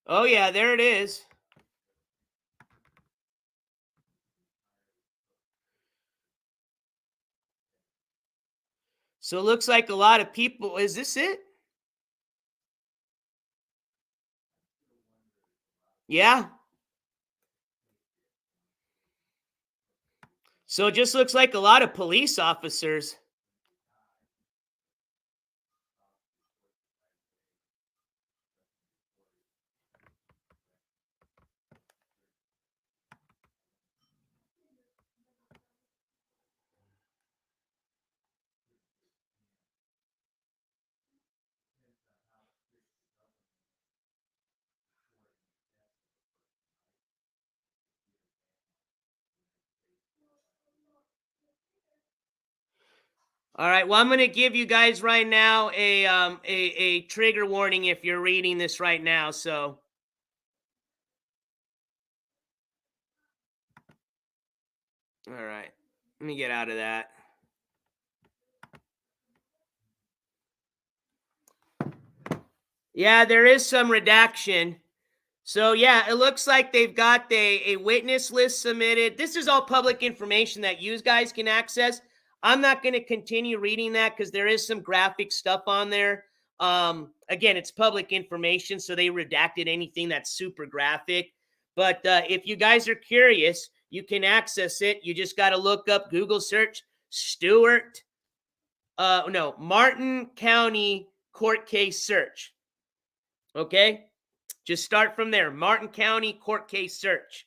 Oh, yeah, there it is. So it looks like a lot of people. Is this it? Yeah. So it just looks like a lot of police officers. All right. Well, I'm going to give you guys right now a trigger warning if you're reading this right now. So, all right. Let me get out of that. Yeah, there is some redaction. So, yeah, it looks like they've got a witness list submitted. This is all public information that you guys can access. I'm not going to continue reading that because there is some graphic stuff on there. Again, it's public information, so they redacted anything that's super graphic. But if you guys are curious, you can access it. You just got to look up, Google search Martin County court case search. Okay? Just start from there. Martin County court case search.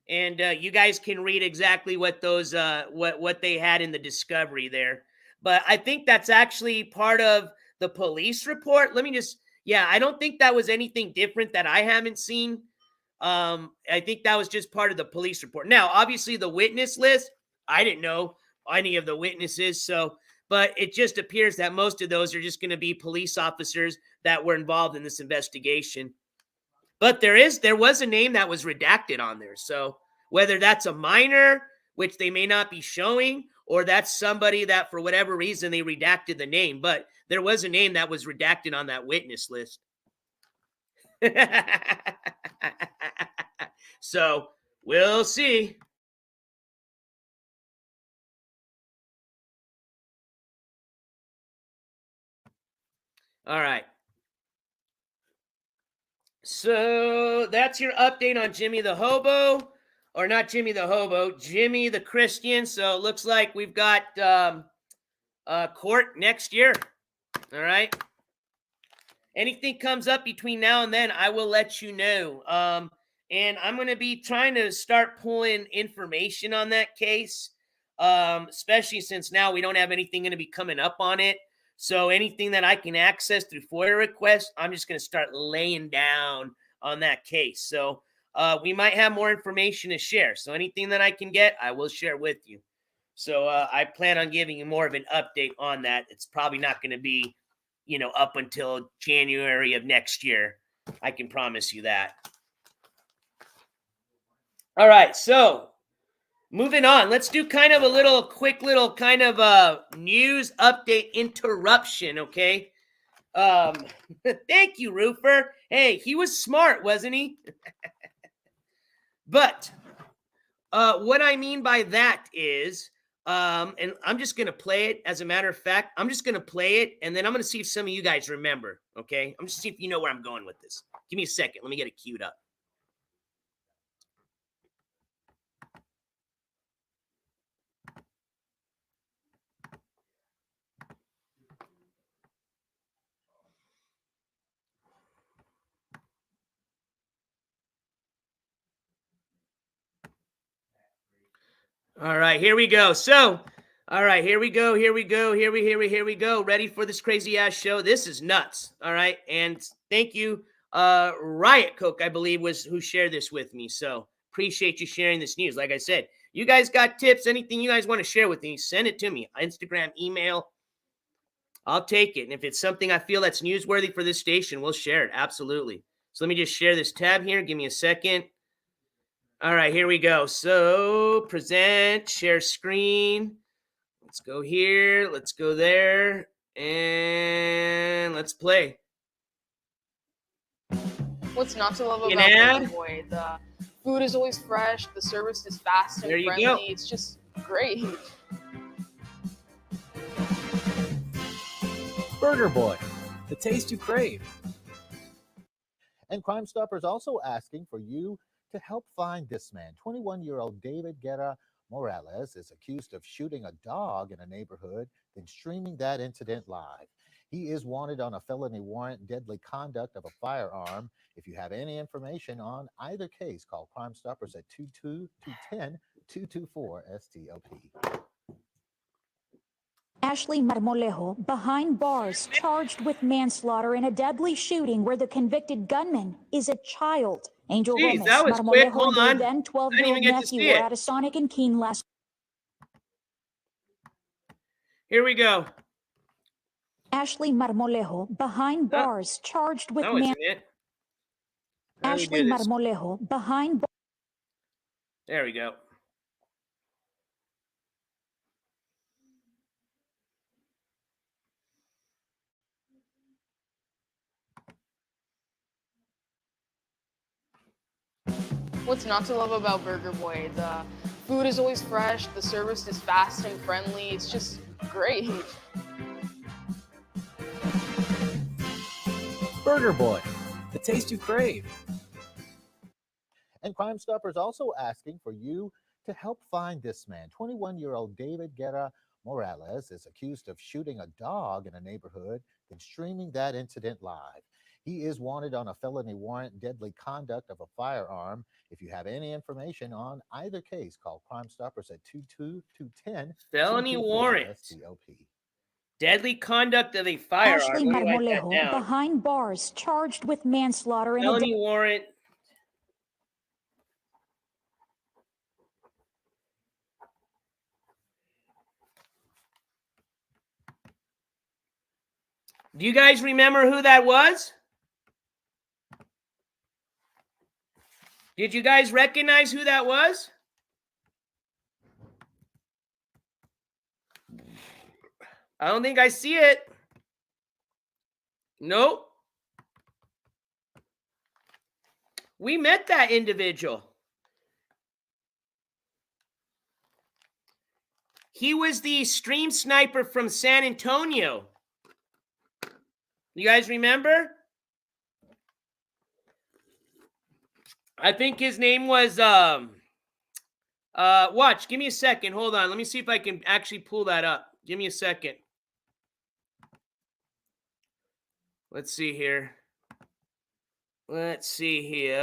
And you guys can read exactly what those what they had in the discovery there. But I think that's actually part of the police report. Let me just I don't think that was anything different that I haven't seen. I think that was just part of the police report. Now, obviously the witness list, I didn't know any of the witnesses, but it just appears that most of those are just going to be police officers that were involved in this investigation. But there was a name that was redacted on there. So whether that's a minor, which they may not be showing, or that's somebody that for whatever reason they redacted the name, but there was a name that was redacted on that witness list. So we'll see. All right. So that's your update on Jimmy the Hobo, or not Jimmy the Hobo, Jimmy the Christian. So it looks like we've got court next year. All right. Anything comes up between now and then, I will let you know. And I'm going to be trying to start pulling information on that case, especially since now we don't have anything going to be coming up on it. So anything that I can access through FOIA requests, I'm just going to start laying down on that case. So we might have more information to share. So anything that I can get, I will share with you. So I plan on giving you more of an update on that. It's probably not going to be, up until January of next year. I can promise you that. All right, so moving on. Let's do kind of a quick little kind of news update interruption, okay? Thank you, Roofer. Hey, he was smart, wasn't he? But what I mean by that is, and I'm just going to play it. As a matter of fact, I'm just going to play it, and then I'm going to see if some of you guys remember, okay? I'm just see if you know where I'm going with this. Give me a second. Let me get it queued up. All right, here we go. So, all right, here we go. Here we go. Ready for this crazy ass show? This is nuts. All right, and thank you, Riot Coke, I believe, was who shared this with me. So appreciate you sharing this news. Like I said, you guys got tips, anything you guys want to share with me, send it to me. Instagram, email. I'll take it. And if it's something I feel that's newsworthy for this station, we'll share it. Absolutely. So let me just share this tab here. Give me a second. All right, here we go. So present, share screen. Let's go here. Let's go there. And let's play. What's not to love An about ad? Burger Boy? The food is always fresh. The service is fast and There you friendly. go. It's just great. Burger Boy, the taste you crave. And Crime Stoppers also asking for you to help find this man. 21-year-old David Guerra Morales is accused of shooting a dog in a neighborhood, then streaming that incident live. He is wanted on a felony warrant, deadly conduct of a firearm. If you have any information on either case, call Crime Stoppers at 22210-224-STOP. Ashley Marmolejo behind bars, charged with manslaughter in a deadly shooting where the convicted gunman is a child. Angel Jeez, Gomez, that was quick. Marmolejo, Hold and on. their then I didn't 12-year-old even get to nephew see were it. at a Sonic and Keene last. Here we go. Ashley Marmolejo behind bars, charged with That wasn't it. How do we Ashley do this? Marmolejo behind bars. There we go. What's not to love about Burger Boy? The food is always fresh. The service is fast and friendly. It's just great. Burger Boy, the taste you crave. And Crime Stoppers also asking for you to help find this man. 21-year-old David Guerra Morales is accused of shooting a dog in a neighborhood, then streaming that incident live. He is wanted on a felony warrant, deadly conduct of a firearm. If you have any information on either case, call Crime Stoppers at 22210. Felony warrant. STOP. Deadly conduct of a firearm. Ashley Let me write that Marmolejo down. behind bars, charged with manslaughter in a Felony warrant. Do you guys remember who that was? Did you guys recognize who that was? I don't think I see it. Nope. We met that individual. He was the stream sniper from San Antonio. You guys remember? I think his name was watch, give me a second. Hold on. Let me see if I can actually pull that up. Give me a second. Let's see here. Let's see here.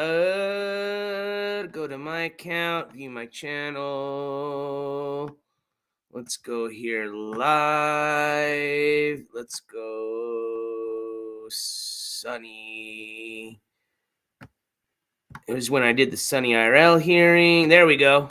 Go to my account, view my channel. Let's go here live. Let's go Sunny. It was when I did the Sunny IRL hearing. There we go.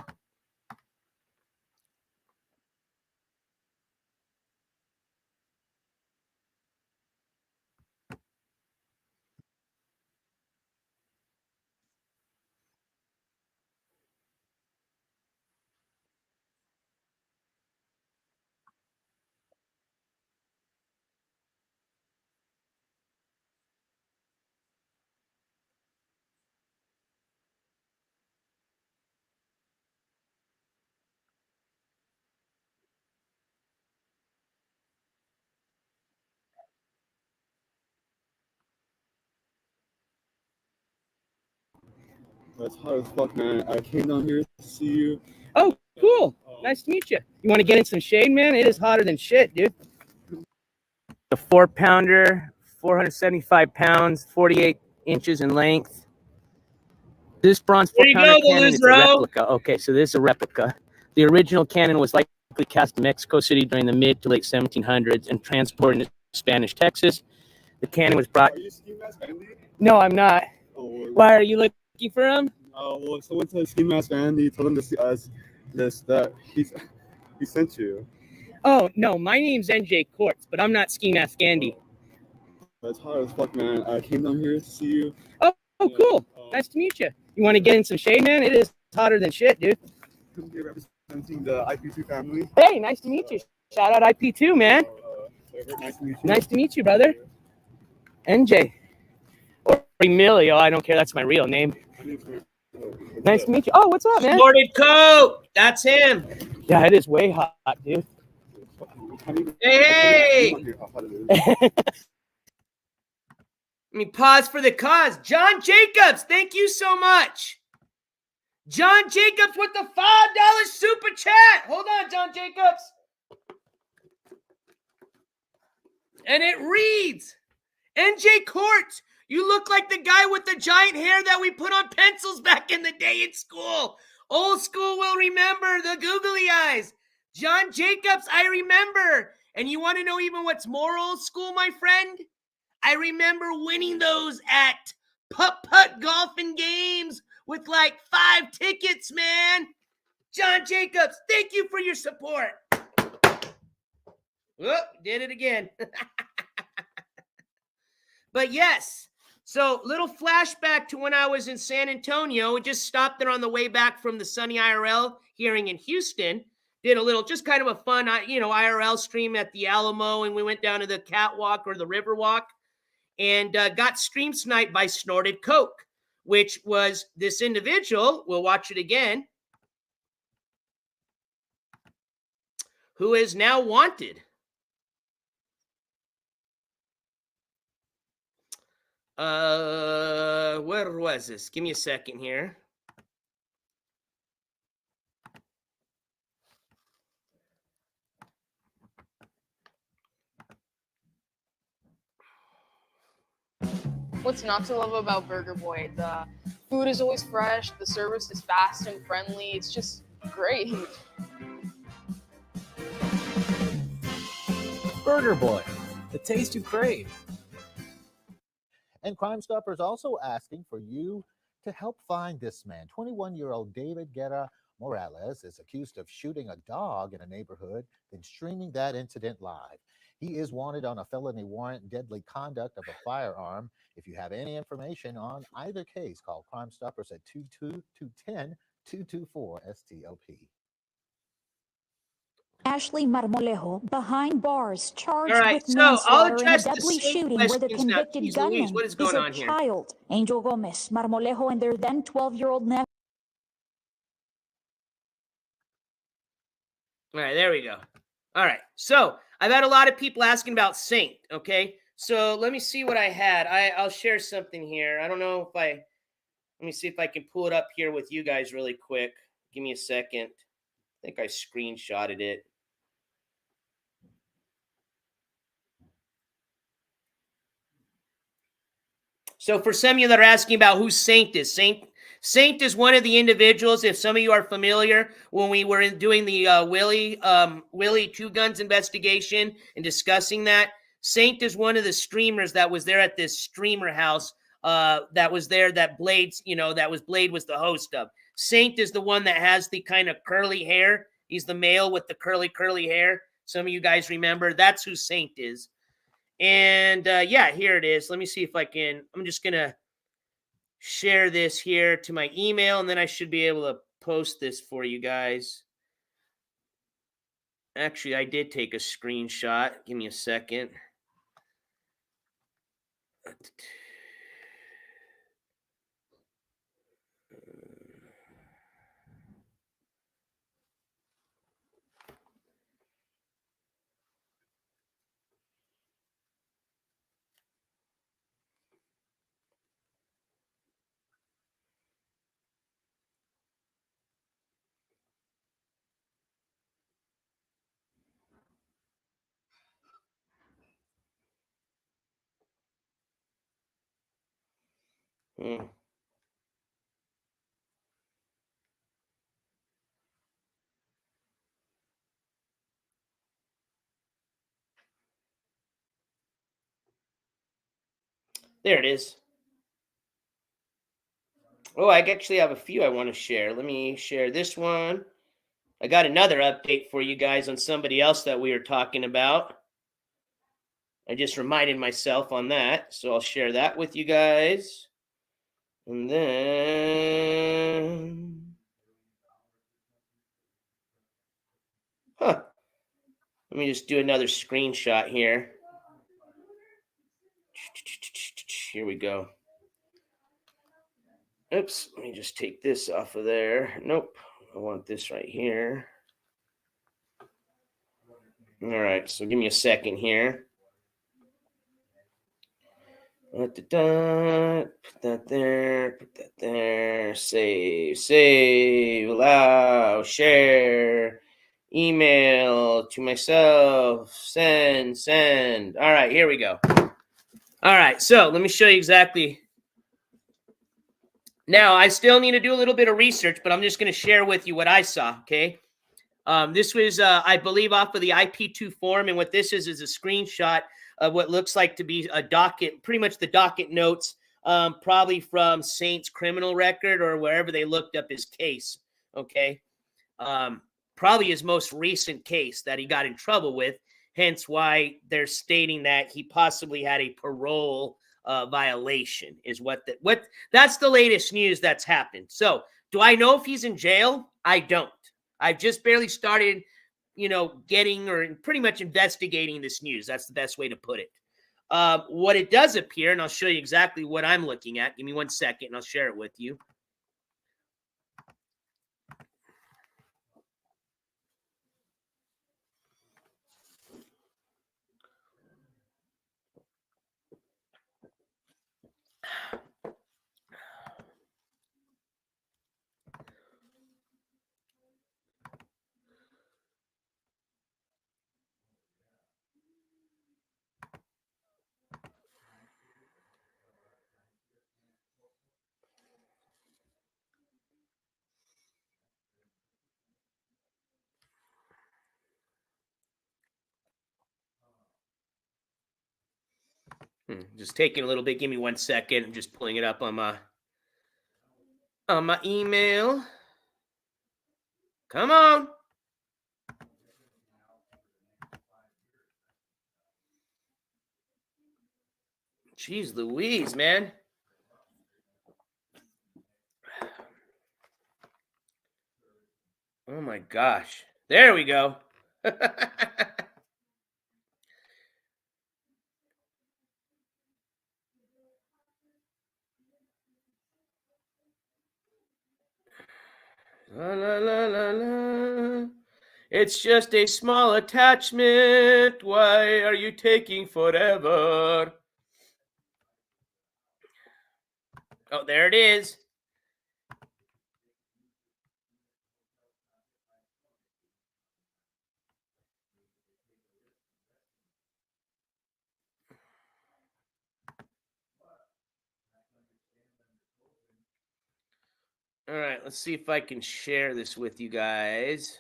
That's hot as fuck, man. I came down here to see you. Oh, cool. Nice to meet you. You want to get in some shade, man? It is hotter than shit, dude. A 4-pounder, 475 pounds, 48 inches in length. This bronze 4-pounder cannon is a replica. Okay, so this is a replica. The original cannon was likely cast in Mexico City during the mid to late 1700s and transported to Spanish Texas. The cannon was brought. Are you Skimask Andy? No, I'm not. Oh, Why are you looking for him? well, someone said Skimask Andy told him to see us. That he sent you. Oh, no, my name's NJ Quartz, but I'm not Ski Mask Andy. That's hot as fuck, man. I came down here to see you. Oh, Oh, cool. Nice to meet you. You want to get in some shade, man? It is hotter than shit, dude. I'm here representing the IP2 family. Hey, nice to meet you. Shout out IP2, man. Nice to meet you. Nice to meet you, brother. NJ. Or Emilio, I don't care. That's my real name. Nice to meet you. Oh, what's up, man? Snorted coat. That's him. Yeah, it is way hot, dude. Hey. Let me pause for the cause. John Jacobs, thank you so much. John Jacobs with the $5 super chat. Hold on, John Jacobs. And it reads, NJ Court, you look like the guy with the giant hair that we put on pencils back in the day in school. Old school will remember the googly eyes. John Jacobs, I remember. And you want to know even what's more old school, my friend? I remember winning those at putt-putt golfing games with like 5 tickets, man. John Jacobs, thank you for your support. Whoop, did it again. But yes, so little flashback to when I was in San Antonio. We just stopped there on the way back from the Sunny IRL hearing in Houston. Did a little, just kind of a fun, IRL stream at the Alamo, and we went down to the catwalk or the Riverwalk. And got stream sniped by Snorted Coke, which was this individual, we'll watch it again, who is now wanted. Where was this? Give me a second here. What's not to love about Burger Boy? The food is always fresh, the service is fast and friendly. It's just great. Burger Boy, the taste you crave. And Crime Stoppers also asking for you to help find this man. 21-year-old David Guerra Morales is accused of shooting a dog in a neighborhood, then streaming that incident live. He is wanted on a felony warrant, deadly conduct of a firearm. If you have any information on either case, call Crime Stoppers at 222-210-224-STOP. Ashley Marmolejo behind bars, charged All right, with so I'll manslaughter in a address the deadly same shooting where the questions now. convicted Jeez gunman Louise, what is going is a on here? child. Angel Gomez, Marmolejo, and their then 12-year-old nephew. All right, there we go. All right, so I've had a lot of people asking about Saint, okay? So let me see what I had. I'll share something here. I don't know if let me see if I can pull it up here with you guys really quick. Give me a second. I think I screenshotted it. So for some of you that are asking about who Saint is, Saint is one of the individuals, if some of you are familiar, when we were doing the Willie Two Guns investigation and discussing that, Saint is one of the streamers that was there at this streamer house that was there that Blade was the host of. Saint is the one that has the kind of curly hair. He's the male with the curly hair. Some of you guys remember. That's who Saint is. And yeah, here it is. Let me see if I can. I'm just going to share this here to my email, and then I should be able to post this for you guys. Actually, I did take a screenshot. Give me a second. There it is. Oh, I actually have a few I want to share. Let me share this one. I got another update for you guys on somebody else that we were talking about. I just reminded myself on that, so I'll share that with you guys. And then, let me just do another screenshot here. Here we go. Oops, let me just take this off of there. Nope, I want this right here. All right, so give me a second here. Put that there, save, allow, share, email to myself, send. All right, here we go. All right, so let me show you exactly. Now, I still need to do a little bit of research, but I'm just going to share with you what I saw, okay? This was, I believe, off of the IP2 form, and what this is a screenshot of what looks like to be a docket, pretty much the docket notes, probably from Saint's criminal record or wherever they looked up his case, okay? Probably his most recent case that he got in trouble with, hence why they're stating that he possibly had a parole violation is what that's the latest news that's happened. So do I know if he's in jail? I don't. I've just barely started, getting or pretty much investigating this news. That's the best way to put it. What it does appear, and I'll show you exactly what I'm looking at. Give me 1 second and I'll share it with you. Just taking a little bit. Give me 1 second. I'm just pulling it up on my email. Come on. Jeez Louise, man. Oh my gosh. There we go. La, la, la, la, la. It's just a small attachment. Why are you taking forever? Oh, there it is. All right, let's see if I can share this with you guys.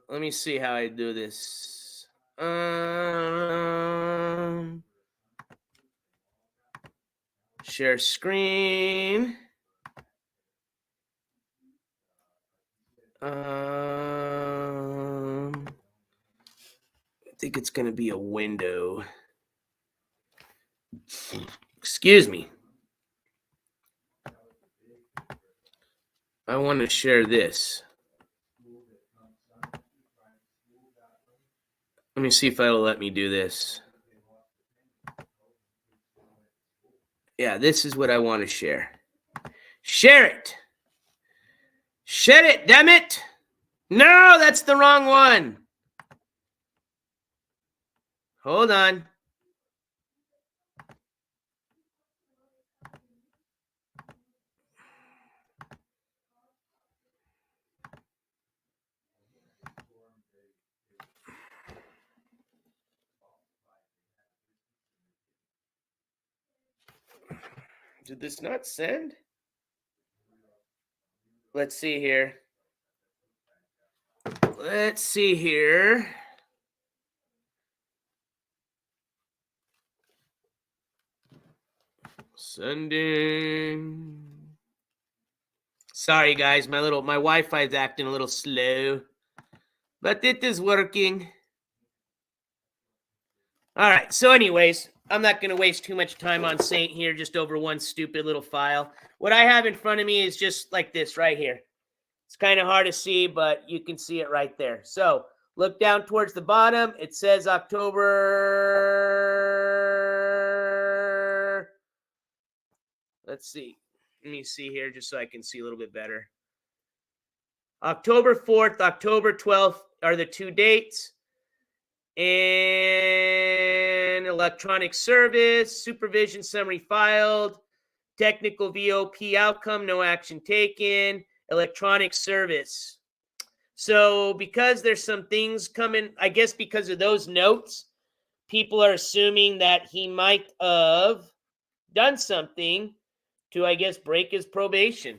Let me see how I do this. Share screen. I think it's going to be a window. Excuse me. I want to share this. Let me see if it'll let me do this. Yeah, this is what I want to share. Share it. Share it, damn it. No, that's the wrong one. Hold on. Did this not send? Let's see here. Let's see here. Sending. Sorry guys, my Wi-Fi is acting a little slow, but it is working. All right. So anyways, I'm not going to waste too much time on Saint here, just over one stupid little file. What I have in front of me is just like this right here. It's kind of hard to see, but you can see it right there. So look down towards the bottom. It says October. Let's see. Let me see here just so I can see a little bit better. October 4th, October 12th are the two dates. And electronic service, supervision summary filed, technical VOP outcome, no action taken, electronic service. So because there's some things coming, I guess because of those notes, people are assuming that he might have done something to, I guess, break his probation.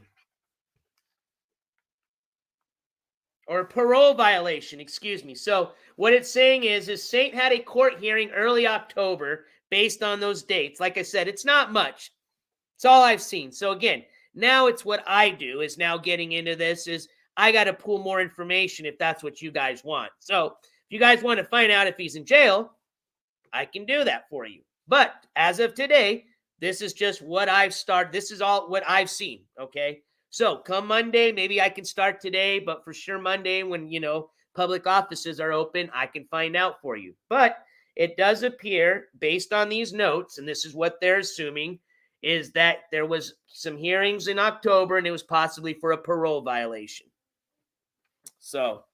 Or parole violation, excuse me. So what it's saying is Saint had a court hearing early October based on those dates. Like I said, it's not much. It's all I've seen. So again, now it's what I do is now getting into this is I got to pull more information if that's what you guys want. So if you guys want to find out if he's in jail, I can do that for you. But as of today, this is just what I've started. This is all what I've seen, okay? So come Monday, maybe I can start today, but for sure Monday when, public offices are open, I can find out for you. But it does appear, based on these notes, and this is what they're assuming, is that there was some hearings in October and it was possibly for a parole violation. So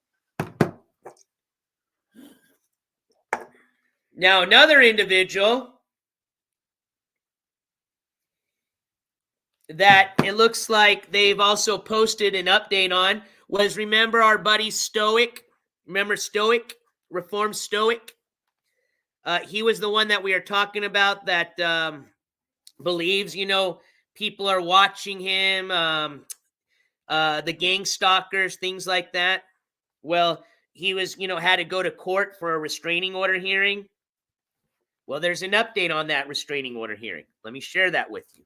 now another individual that it looks like they've also posted an update on was, remember our buddy Stoic? Remember Stoic? Reformed Stoic? He was the one that we are talking about that believes, people are watching him, the gang stalkers, things like that. Well, he was, had to go to court for a restraining order hearing. Well, there's an update on that restraining order hearing. Let me share that with you.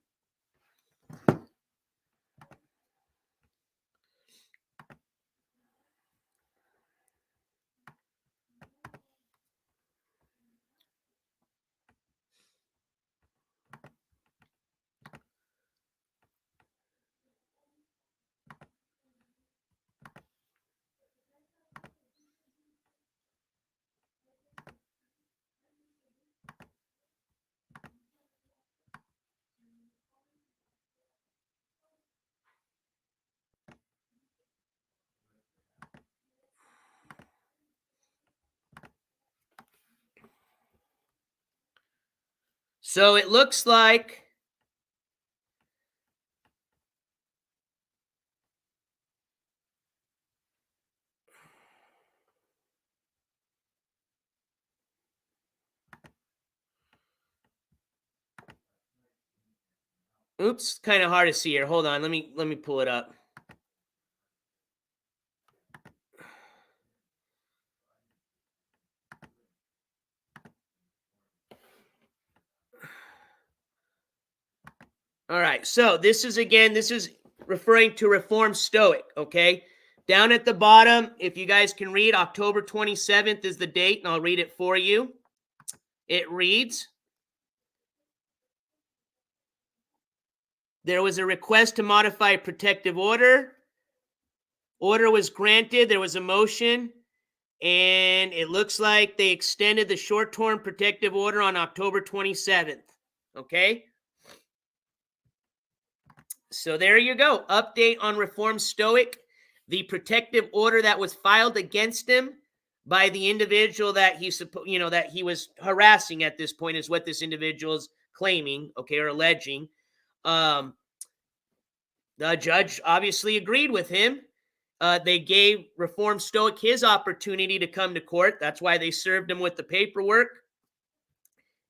So it looks like oops, kind of hard to see here. Hold on, let me pull it up. All right, so this is referring to Reformed Stoic, okay? Down at the bottom, if you guys can read, October 27th is the date, and I'll read it for you. It reads, there was a request to modify a protective order. Order was granted. There was a motion, and it looks like they extended the short-term protective order on October 27th, okay? So there you go. Update on Reformed Stoic. The protective order that was filed against him by the individual that that he was harassing at this point is what this individual is claiming, okay, or alleging. The judge obviously agreed with him. They gave Reformed Stoic his opportunity to come to court. That's why they served him with the paperwork.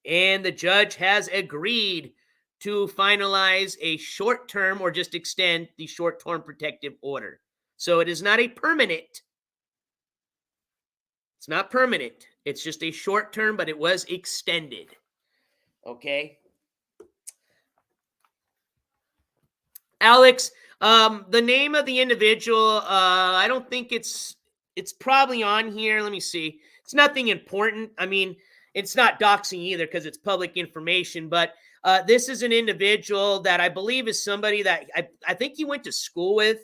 And the judge has agreed to finalize a short-term or just extend the short-term protective order. So it is not a permanent. It's not permanent. It's just a short-term, but it was extended. Okay? Alex, the name of the individual, I don't think it's probably on here. Let me see. It's nothing important. I mean, it's not doxing either because it's public information, but this is an individual that I believe is somebody that I think he went to school with,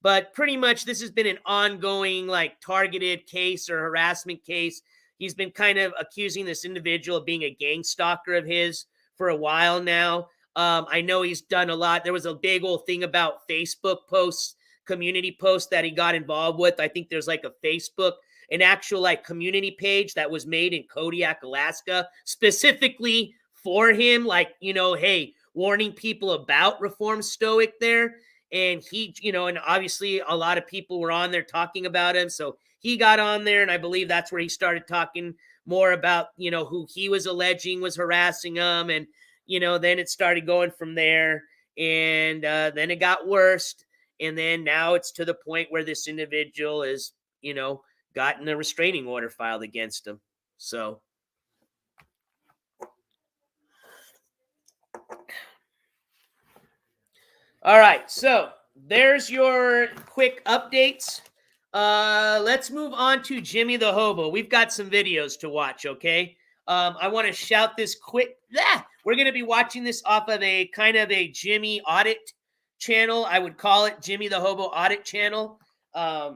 but pretty much this has been an ongoing like targeted case or harassment case. He's been kind of accusing this individual of being a gang stalker of his for a while now. I know he's done a lot. There was a big old thing about Facebook posts, community posts that he got involved with. I think there's like a Facebook, an actual like community page that was made in Kodiak, Alaska, specifically for him. Like, you know, hey, warning people about Reform Stoic there. And he, you know, and obviously a lot of people were on there talking about him. So he got on there, and I believe that's where he started talking more about, you know, who he was alleging was harassing him. And, you know, then it started going from there. And then it got worse. And then now it's to the point where this individual is, you know, gotten a restraining order filed against him. So. All right. So there's your quick updates. Let's move on to Jimmy the Hobo. We've got some videos to watch, okay? I want to shout this quick. We're going to be watching this off of a kind of a Jimmy audit channel. I would call it Jimmy the Hobo audit channel. Let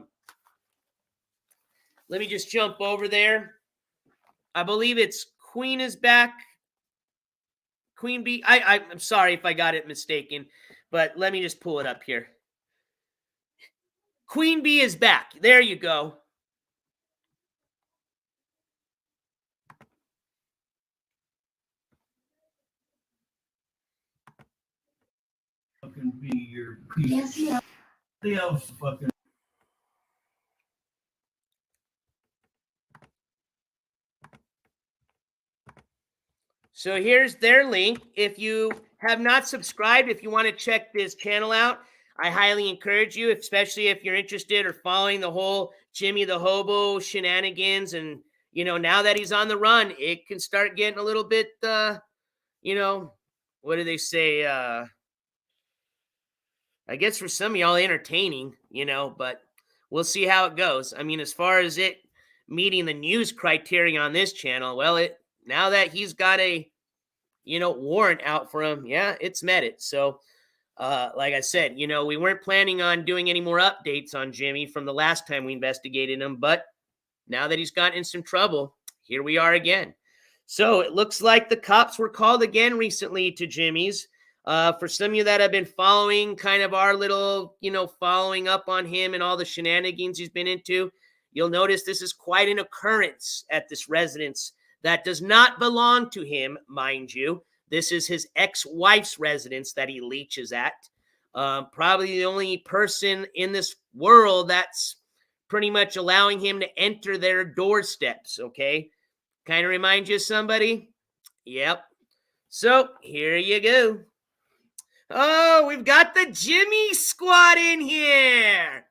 me just jump over there. I believe it's Queen is back. Queen Bee. I'm sorry if I got it mistaken, but let me just pull it up here. Queen Bee is back. There you go. Fucking be your piece. Yes, yeah. Else fucking. So here's their link. If you have not subscribed, if you want to check this channel out, I highly encourage you, especially if you're interested or following the whole Jimmy the Hobo shenanigans. And, you know, now that he's on the run, it can start getting a little bit, you know, what do they say? I guess for some of y'all entertaining, you know, but we'll see how it goes. I mean, as far as it meeting the news criteria on this channel, well, now that he's got a, you know, warrant out for him, yeah, it's met it. So, like I said, you know, we weren't planning on doing any more updates on Jimmy from the last time we investigated him, but now that he's gotten in some trouble, here we are again. So it looks like the cops were called again recently to Jimmy's. For some of you that have been following kind of our little, you know, following up on him and all the shenanigans he's been into, you'll notice this is quite an occurrence at this residence that does not belong to him, mind you. This is his ex-wife's residence that he leeches at. Probably the only person in this world that's pretty much allowing him to enter their doorsteps, okay? Kind of reminds you of somebody? Yep. So, here you go. Oh, we've got the Jimmy squad in here.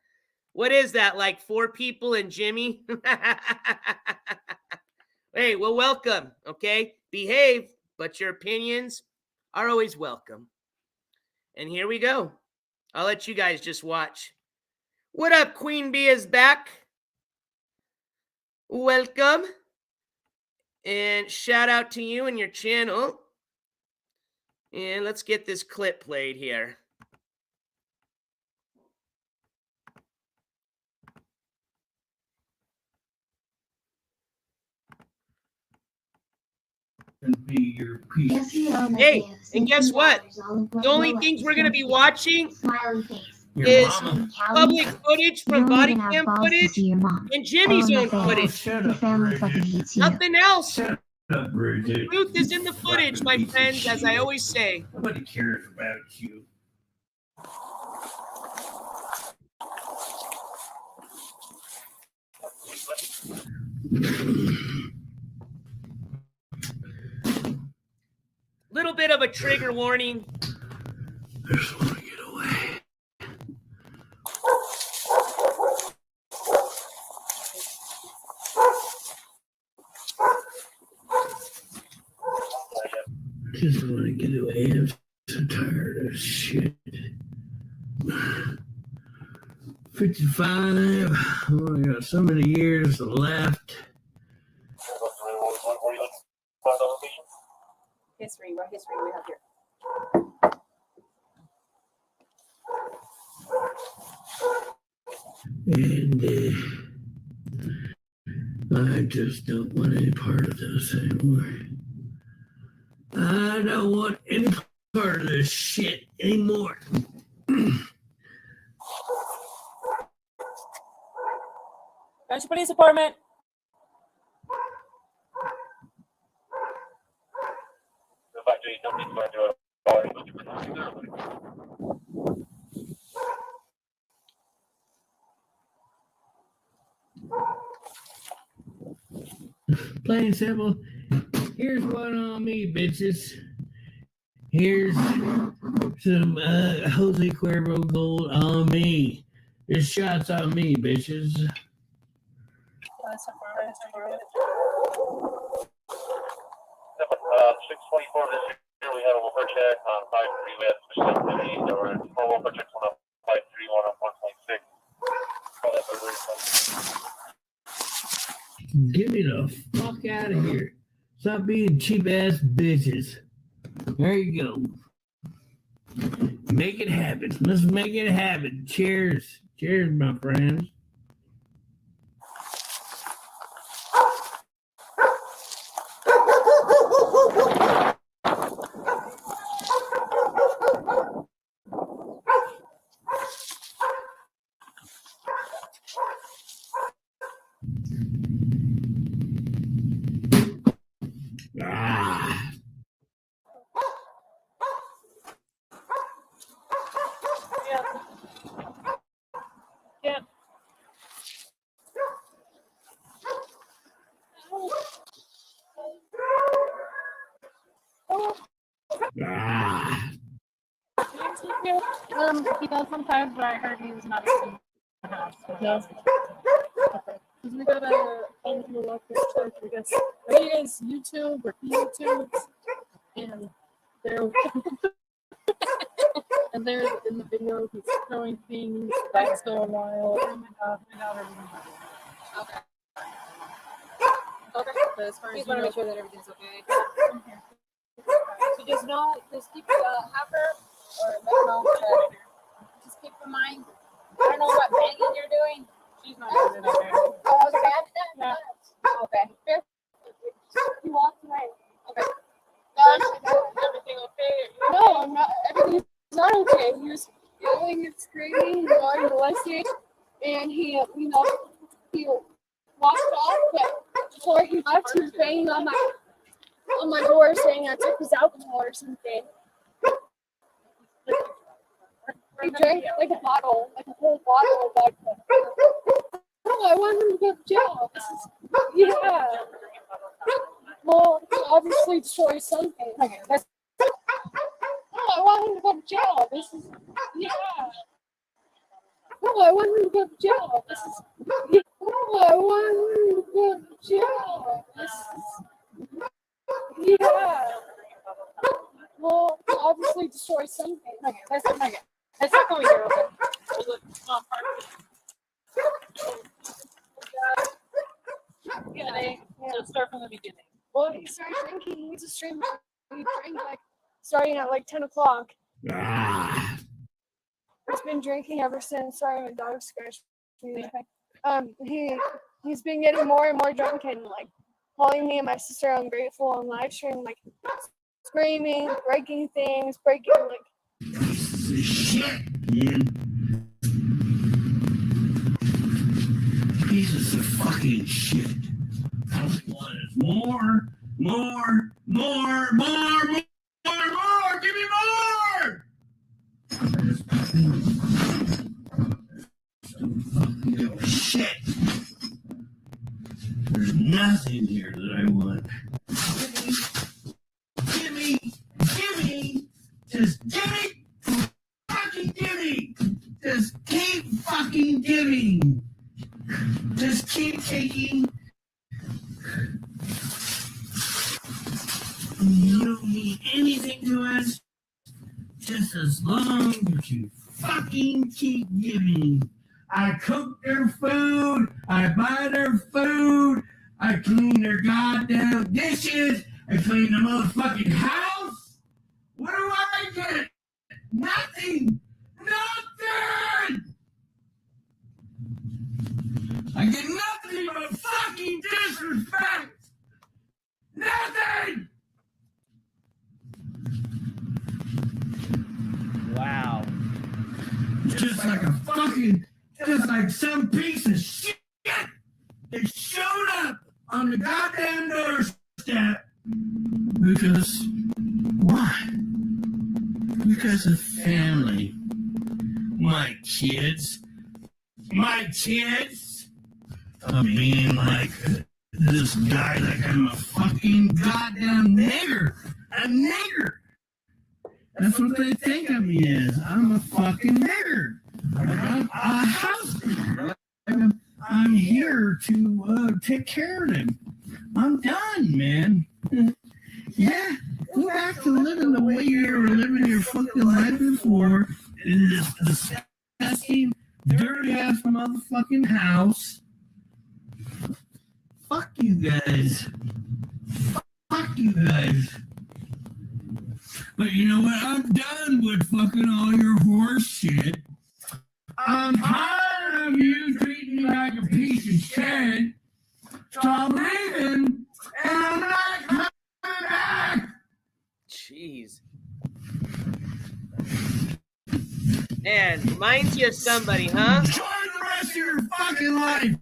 What is that, like 4 people and Jimmy? Hey, well, welcome, okay? Behave, but your opinions are always welcome. And here we go. I'll let you guys just watch. What up, Queen Bee is back. Welcome. And shout out to you and your channel. And let's get this clip played here. Be your piece. Hey, and guess what? The only things we're going to be watching is public footage from body cam footage and Jimmy's own footage. Nothing else. The truth is in the footage, my friends, as I always say. Nobody cares about you. Little bit of a trigger warning. I just want to get away. I just want to get away. I'm so tired of shit. 55. I only got so many years left. history. What history do we have here? And I just don't want any part of this anymore. I don't want any part of this shit anymore. Country Police Department. Plain and simple. Here's one on me, bitches. Here's some Jose Cuervo gold on me. There's shots on me, bitches. 624 this year, we have a welfare check on 5-3. We had special activity. There were 4 welfare checks on 5-3, one on 1.6. Get me the fuck out of here. Stop being cheap ass bitches. There you go. Make it happen. Let's make it happen. Cheers. Cheers, my friends. Ah. Yeah. Ah. He does sometimes, but I heard he was not in the house. Because we got a phone to a local church, I guess. I think it's YouTube or YouTube, and they're and they're in the video. He's throwing things. That's going wild. Oh my god! Okay. Okay. But as far as Just you want to know, make sure that everything's okay. So just keep have her or let her know that just keep in mind. I don't know what banging you're doing. she's not doing it okay. Oh, okay. Yeah. Okay. You walk tonight. Okay. Everything okay? No, I'm not. Everything's not okay. He was yelling and screaming, going ballistic, and he walked off. But before he left, he was banging on my door, saying I took his alcohol or something. He drank like a bottle, like a whole bottle of vodka. No, I want him to go to jail. Yeah. Well, he obviously destroyed something. Okay, that's. No, I want him to go to jail. Yeah. No, I want him to go to jail. No, I want him to go to jail. Yeah. Well, he obviously destroyed something. Okay, that's okay. That's not going here. Yeah, so start from the beginning. Well, he started drinking. He's a streamer. He drank starting at 10 o'clock. Ah. He's been drinking ever since. Sorry, my dog scratched me. He's been getting more and more drunk and calling me and my sister ungrateful on live stream, screaming, breaking things, Shit, man. Pieces of fucking shit. All I want is more. Give me more. Shit. There's nothing here that I want. Gimme. Just gimme. Fucking gimme. Just keep fucking giving. Just keep taking. You don't need anything to us. Just as long as you fucking keep giving. I cook their food. I buy their food. I clean their goddamn dishes. I clean the motherfucking house. What do I get? Nothing. Nothing. I get nothing but fucking disrespect. Nothing. Wow. Just like some piece of shit that showed up on the goddamn doorstep. Because, why? Because of family. My kids. Of being like this guy, like I'm a fucking goddamn nigger. A nigger. That's what they think of me as. I'm a fucking nigger. I'm a house nigger. I'm here to take care of them. I'm done, man. Yeah, go back to living the way you were living your fucking life before in this disgusting, dirty ass motherfucking house. Fuck you guys. Fuck you guys. But you know what? I'm done with fucking all your horse shit. I'm tired of you treating me like a piece of shit. So I'm leaving, and I'm not coming back. Jeez. Man, reminds you of somebody, huh? Enjoy the rest of your fucking life.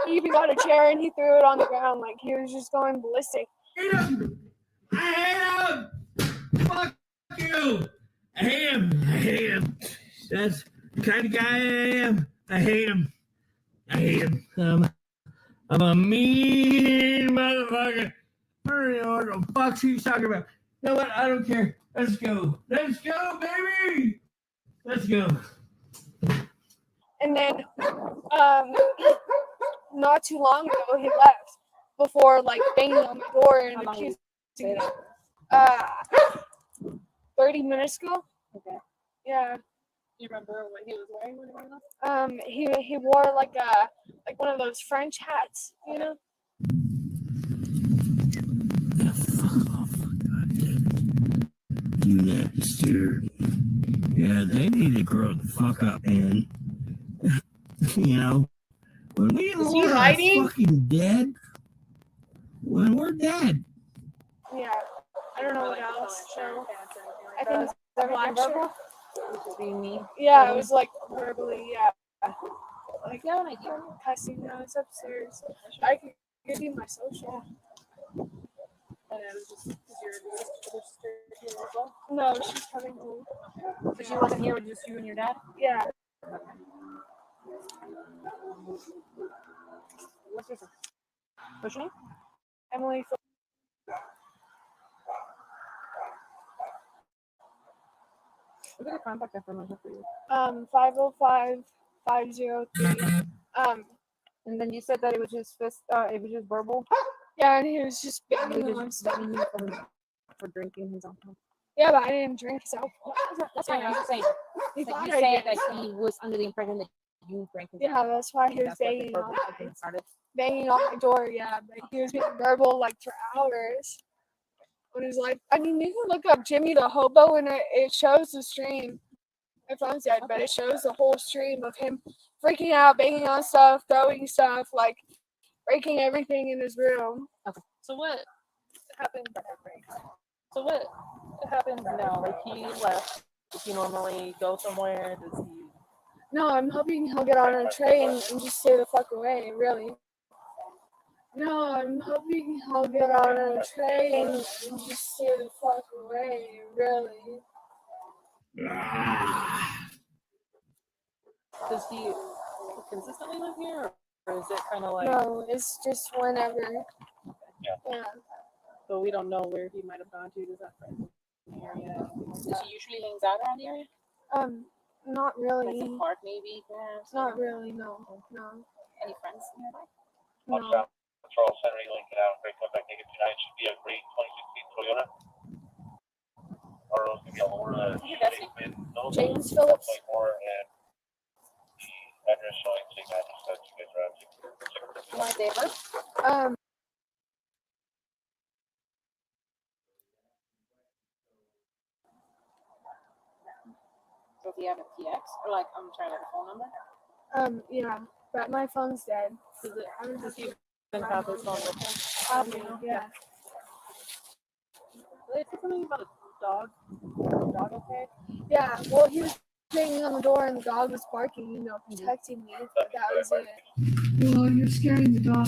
He even got a chair and he threw it on the ground like he was just going ballistic. Hate him. I hate him. Fuck you. I hate him. I hate him. That's the kind of guy I am. I hate him. I hate him. I'm a mean motherfucker. I don't know what the fuck she's talking about. You know what? I don't care. Let's go. Let's go, baby. Let's go. And then, not too long ago, he left before like banging on my door and accusing me. 30 minutes ago. Okay. Yeah. Do you remember what he was wearing when he went off? He wore like one of those French hats, you know. You Napster. Yeah, they need to grow the fuck up, man. You know, when we all are fucking dead, when we're dead. Yeah. I don't know what else. So I think it's the black shirt. Yeah, it was like verbally, yeah. Like, yeah, like cussing. No, it's upstairs. I could give you my social. And it was just because your sister here as well? No, she's coming home. So she wasn't here with just you and your dad? Yeah. What's your sister? What's your name? Emily. What are the contact information for you? 505-503. And then you said that it was just it was just verbal. Yeah, and he was just He banging was just begging you for drinking his alcohol. Yeah, but I didn't drink, so. That's fine. I'm just saying. He Like thought you I said did. that he was under the impression that you drank his Yeah, that's why he was banging on my door. Yeah, but he was being verbal like for hours. When he's like, I mean, you can look up Jimi the Hobo and it shows the stream. My phone's dead, but it shows the whole stream of him freaking out, banging on stuff, throwing stuff, like breaking everything in his room. Okay. So what happened? So what happened now? Like he left. Does he normally go somewhere? Does he? No, I'm hoping he'll get on a train and just stay the fuck away, really. No, I'm hoping he'll get on a train and just stay the fuck away, really. Does he consistently live here, or is it kind of like? No, it's just whenever. Yeah. So we don't know where he might have gone to. Does that friend in the area? Does he usually hangs out around the area? Not really. Like the park, maybe, perhaps? Not really, no. Any friends nearby? No. Charles Henry Lincoln Ave, break up back negative 29 should be a great 2016 Toyota. Our roads can be all over the James Phillips. 24 and the address showing same address that you guys are at. My neighbor. Does he have a PX or like I'm trying to get a phone number? Yeah, but my phone's dead. Does he even have his phone with him? Yeah. They said something about a dog. Dog okay? Yeah, well, he was banging on the door and the dog was barking, protecting me. But that was it. Well, you're scaring the dog.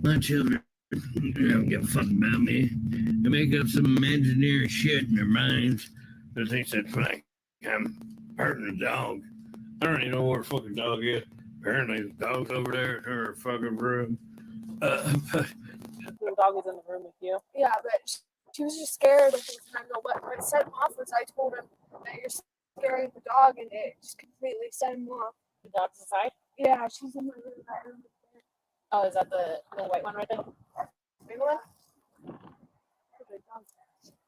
My children don't give a fuck about me. They make up some imaginary shit in their minds that thinks that's funny. I'm hurting the dog. I don't even know where the fucking dog is. Apparently, the dog's over there in her fucking room. The dog was in the room with you. Yeah, but she was just scared. And I don't know what set him off was I told him that you're scaring the dog, and it just completely set him off. The dog's inside? Yeah, she's in the room. That room. Oh, is that the little white one right there? Big one?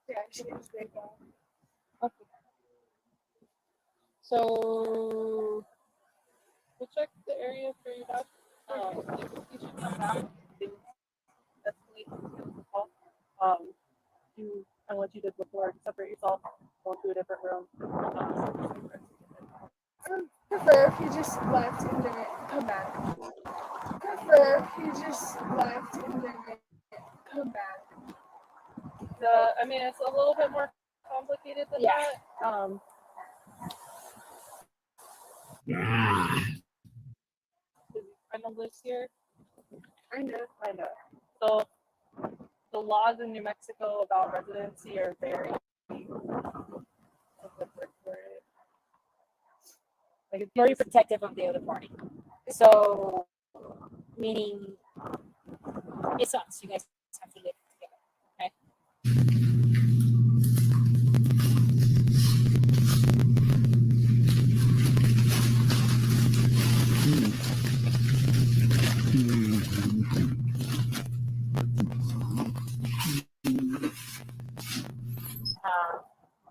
Yeah, she is big dog. Okay. So, we'll check the area for your dog. You should come down. Escalate the call. Do and what you did before, separate yourself, go to a different room. Prefer if you just left and didn't come back. Prefer if you just left and didn't come back. I mean, it's a little bit more complicated than that. I know lives here. I know. So the laws in New Mexico about residency are very Very protective of the other party. So, meaning it sucks. You guys have to live together. Okay.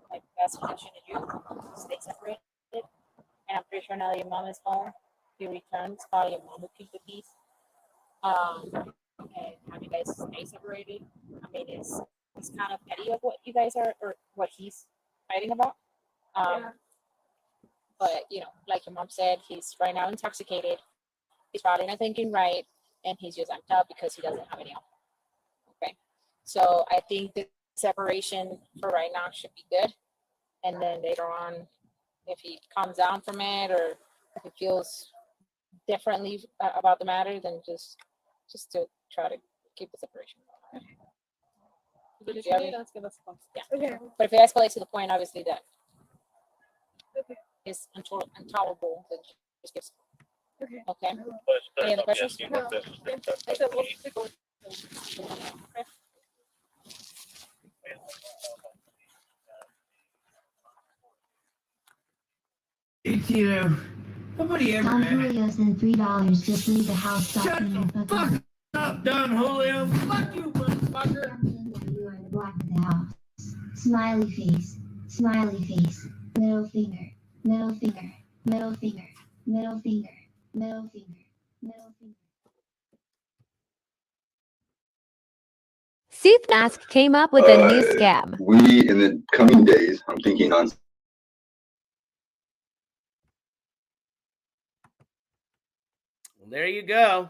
Like that's suggestion to you, stay separated. And I'm pretty sure now that your mom is home, he returns, probably your mom will keep the peace. And have you guys stay separated. I mean, it's kind of petty of what you guys are, or what he's fighting about. But, like your mom said, he's right now intoxicated. He's probably not thinking right, and he's just amped up because he doesn't have any alcohol. Okay. So I think the separation for right now should be good. And then later on, if he calms down from it or if he feels differently about the matter, then just to try to keep the separation going. Okay. But if it escalates to the point, obviously, that is intolerable, then just give. Okay. Okay. Any other questions? No. Nobody ever. Don Julio sent $3. Just leave the house. Stop being a fucking. Up, Don Julio. Fuck you, motherfucker. You are in the black of the house. Smiley face. Smiley face. Middle finger. Middle finger. Middle finger. Middle finger. Middle finger. Middle finger. Skimask came up with a new scam. We, in the coming days, I'm thinking on. Well, there you go.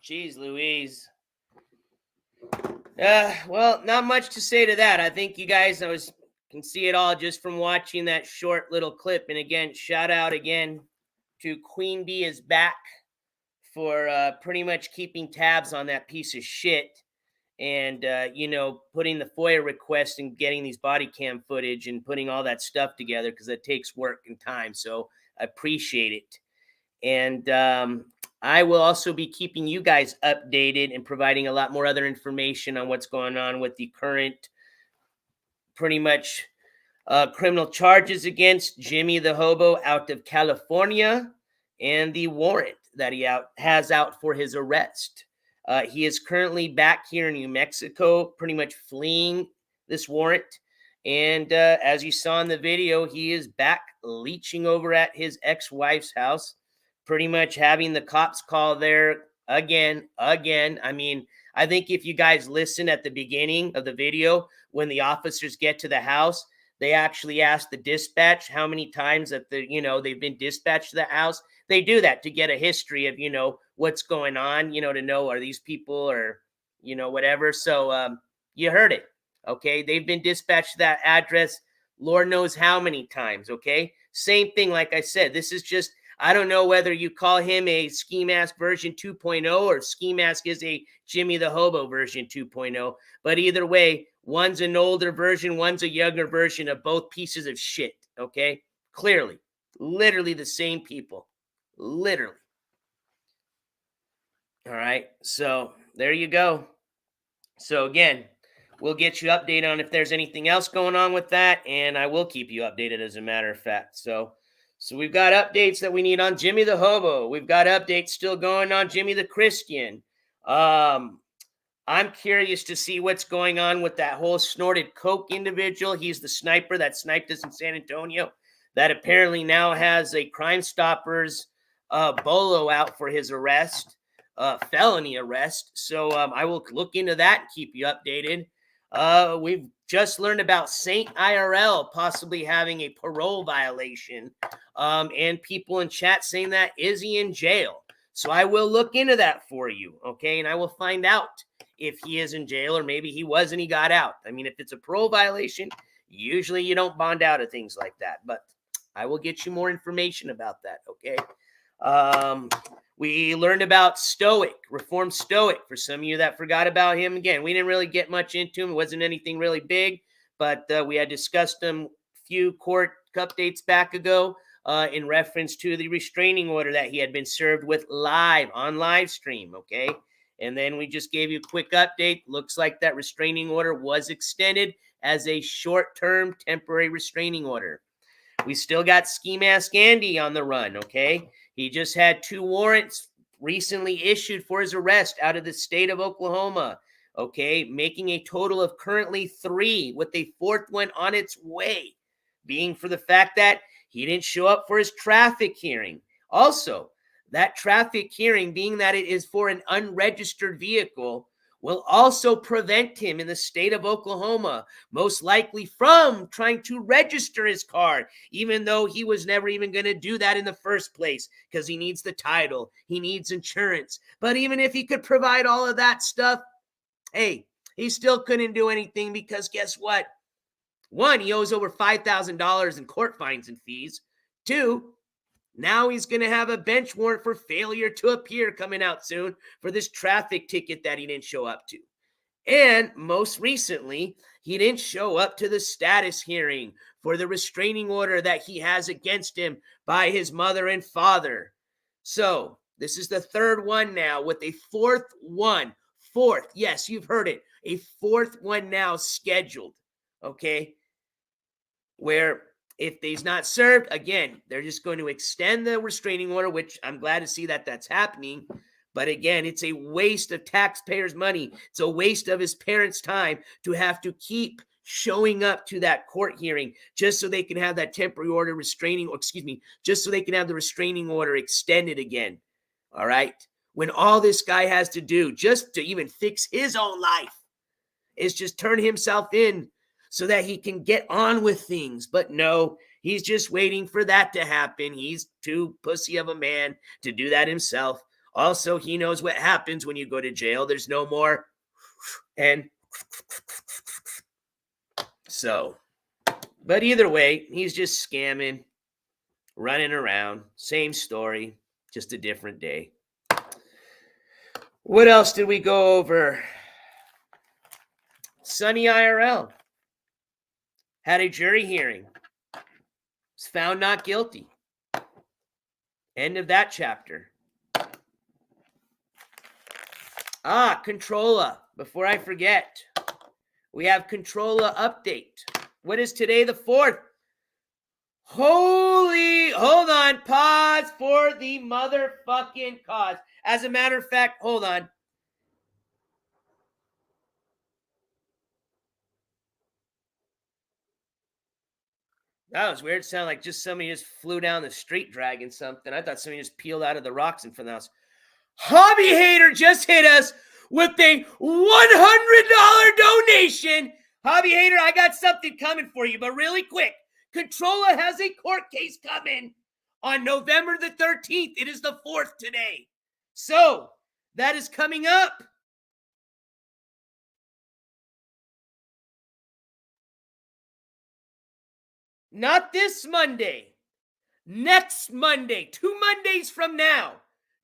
Jeez Louise. Well, not much to say to that. I think you guys can see it all just from watching that short little clip. And again, shout out again to Queen Bee is back for pretty much keeping tabs on that piece of shit. And, putting the FOIA request and getting these body cam footage and putting all that stuff together because it takes work and time. So I appreciate it. And I will also be keeping you guys updated and providing a lot more other information on what's going on with the current pretty much criminal charges against Jimi the Hobo out of California and the warrant that he has out for his arrest. He is currently back here in New Mexico, pretty much fleeing this warrant. And as you saw in the video, he is back leeching over at his ex-wife's house, pretty much having the cops call there again. I mean, I think if you guys listen at the beginning of the video, when the officers get to the house, they actually ask the dispatch how many times that they've been dispatched to the house. They do that to get a history of, what's going on, to know, are these people or, whatever. So you heard it. Okay. They've been dispatched to that address. Lord knows how many times. Okay. Same thing. Like I said, this is just, I don't know whether you call him a Skimask version 2.0 or Skimask is a Jimi the Hobo version 2.0. But either way, one's an older version, one's a younger version of both pieces of shit. Okay. Clearly, literally the same people. Literally. All right. So there you go. So again, we'll get you updated on if there's anything else going on with that. And I will keep you updated as a matter of fact. So we've got updates that we need on Jimi the Hobo. We've got updates still going on Jimi the Christian. I'm curious to see what's going on with that whole snorted coke individual. He's the sniper that sniped us in San Antonio that apparently now has a Crime Stoppers bolo out for his arrest, felony arrest. So I will look into that and keep you updated. We've just learned about Saint IRL possibly having a parole violation, and people in chat saying that is he in jail? So I will look into that for you, okay? And I will find out if he is in jail or maybe he was and he got out. I mean, if it's a parole violation, usually you don't bond out of things like that. But I will get you more information about that, okay? We learned about Stoic, Reformed Stoic, for some of you that forgot about him. Again, we didn't really get much into him. It wasn't anything really big, but we had discussed him a few court updates back ago in reference to the restraining order that he had been served with on live stream, okay? And then we just gave you a quick update. Looks like that restraining order was extended as a short-term temporary restraining order. We still got Skimask Andy on the run, okay? He just had 2 warrants recently issued for his arrest out of the state of Oklahoma, okay? Making a total of currently 3 with a 4th one on its way, being for the fact that he didn't show up for his traffic hearing. Also, that traffic hearing, being that it is for an unregistered vehicle, will also prevent him in the state of Oklahoma, most likely from trying to register his car, even though he was never even going to do that in the first place because he needs the title, he needs insurance. But even if he could provide all of that stuff, hey, he still couldn't do anything because guess what? 1, he owes over $5,000 in court fines and fees. 2, now he's going to have a bench warrant for failure to appear coming out soon for this traffic ticket that he didn't show up to. And most recently, he didn't show up to the status hearing for the restraining order that he has against him by his mother and father. So this is the 3rd one now with a 4th one. 4th, yes, you've heard it. A 4th one now scheduled, okay? Where if he's not served, again, they're just going to extend the restraining order, which I'm glad to see that that's happening. But again, it's a waste of taxpayers' money. It's a waste of his parents' time to have to keep showing up to that court hearing just so they can have that temporary order just so they can have the restraining order extended again. All right? When all this guy has to do just to even fix his own life is just turn himself in so that he can get on with things. But no, he's just waiting for that to happen. He's too pussy of a man to do that himself. Also, he knows what happens when you go to jail. There's no more. And so, but either way, he's just scamming, running around. Same story, just a different day. What else did we go over? Sunny IRL had a jury hearing. Was found not guilty. End of that chapter. Controlla. Before I forget, we have Controlla update. What is today, the 4th? Hold on. Pause for the motherfucking cause. As a matter of fact, hold on. That was weird. It sounded like just somebody just flew down the street dragging something. I thought somebody just peeled out of the rocks in front of the house. Hobby Hater just hit us with a $100 donation. Hobby Hater, I got something coming for you, but really quick. Controlla has a court case coming on November the 13th. It is the 4th today. So, that is coming up. Not this Monday. Next Monday. 2 Mondays from now.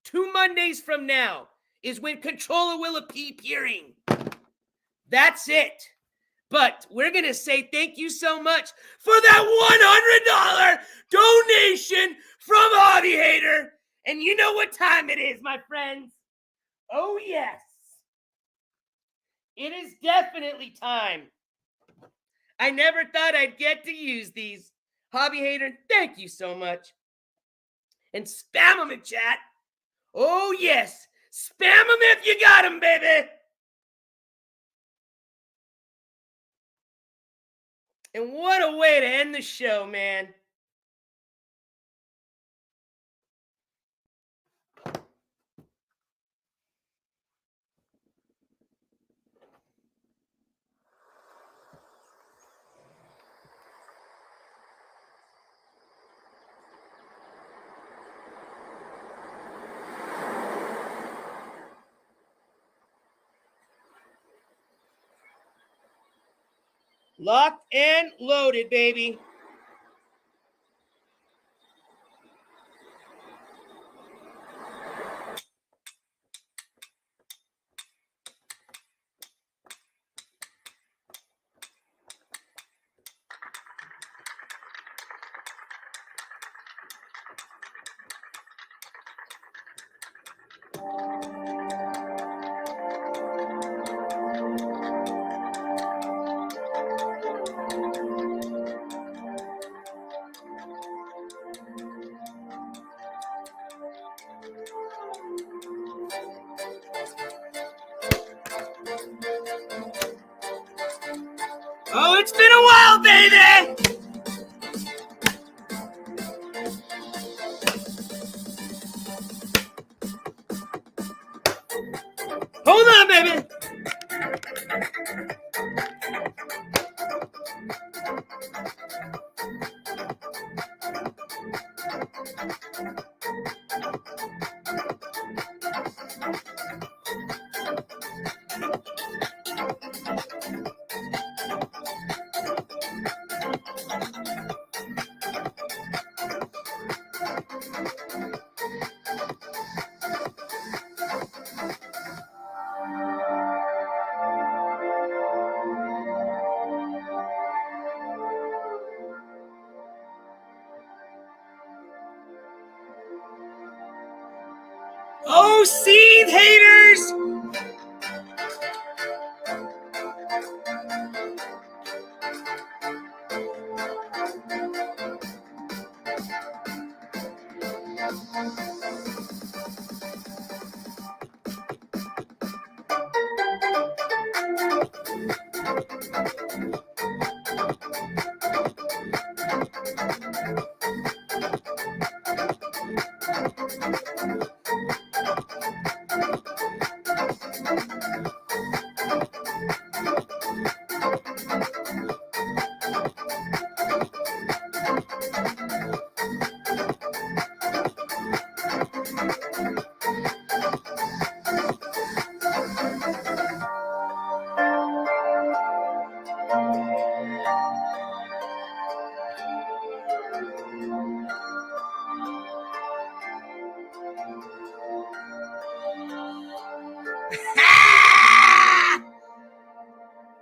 2 Mondays from now is when Controlla will appearing. That's it. But we're going to say thank you so much for that $100 donation from Hobby Hater. And you know what time it is, my friends. Oh, yes. It is definitely time. I never thought I'd get to use these. Hobby Hater, thank you so much. And spam them in chat. Oh, yes. Spam them if you got them, baby. And what a way to end the show, man. Locked and loaded, baby. Oh, it's been a while, baby. Hold on, baby. Oh, seed haters.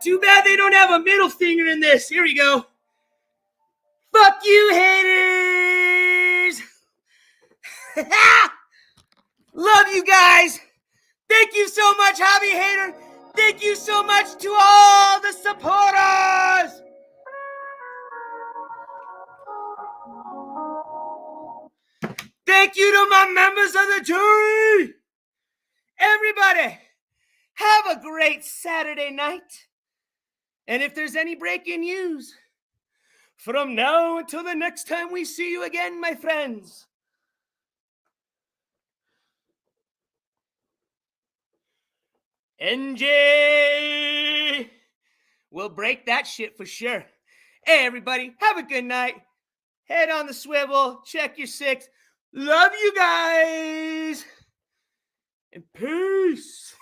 Too bad they don't have a middle finger in this. Here we go. Fuck you, haters. Love you guys. Thank you so much, Hobby Hater. Thank you so much to all the supporters. Thank you to my members of the jury. Everybody, have a great Saturday night. And if there's any breaking news, from now until the next time we see you again, my friends, NJ We'll break that shit for sure. Hey, everybody, have a good night. Head on the swivel. Check your six. Love you guys. And peace.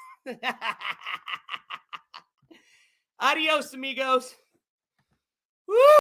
Adios, amigos. Woo!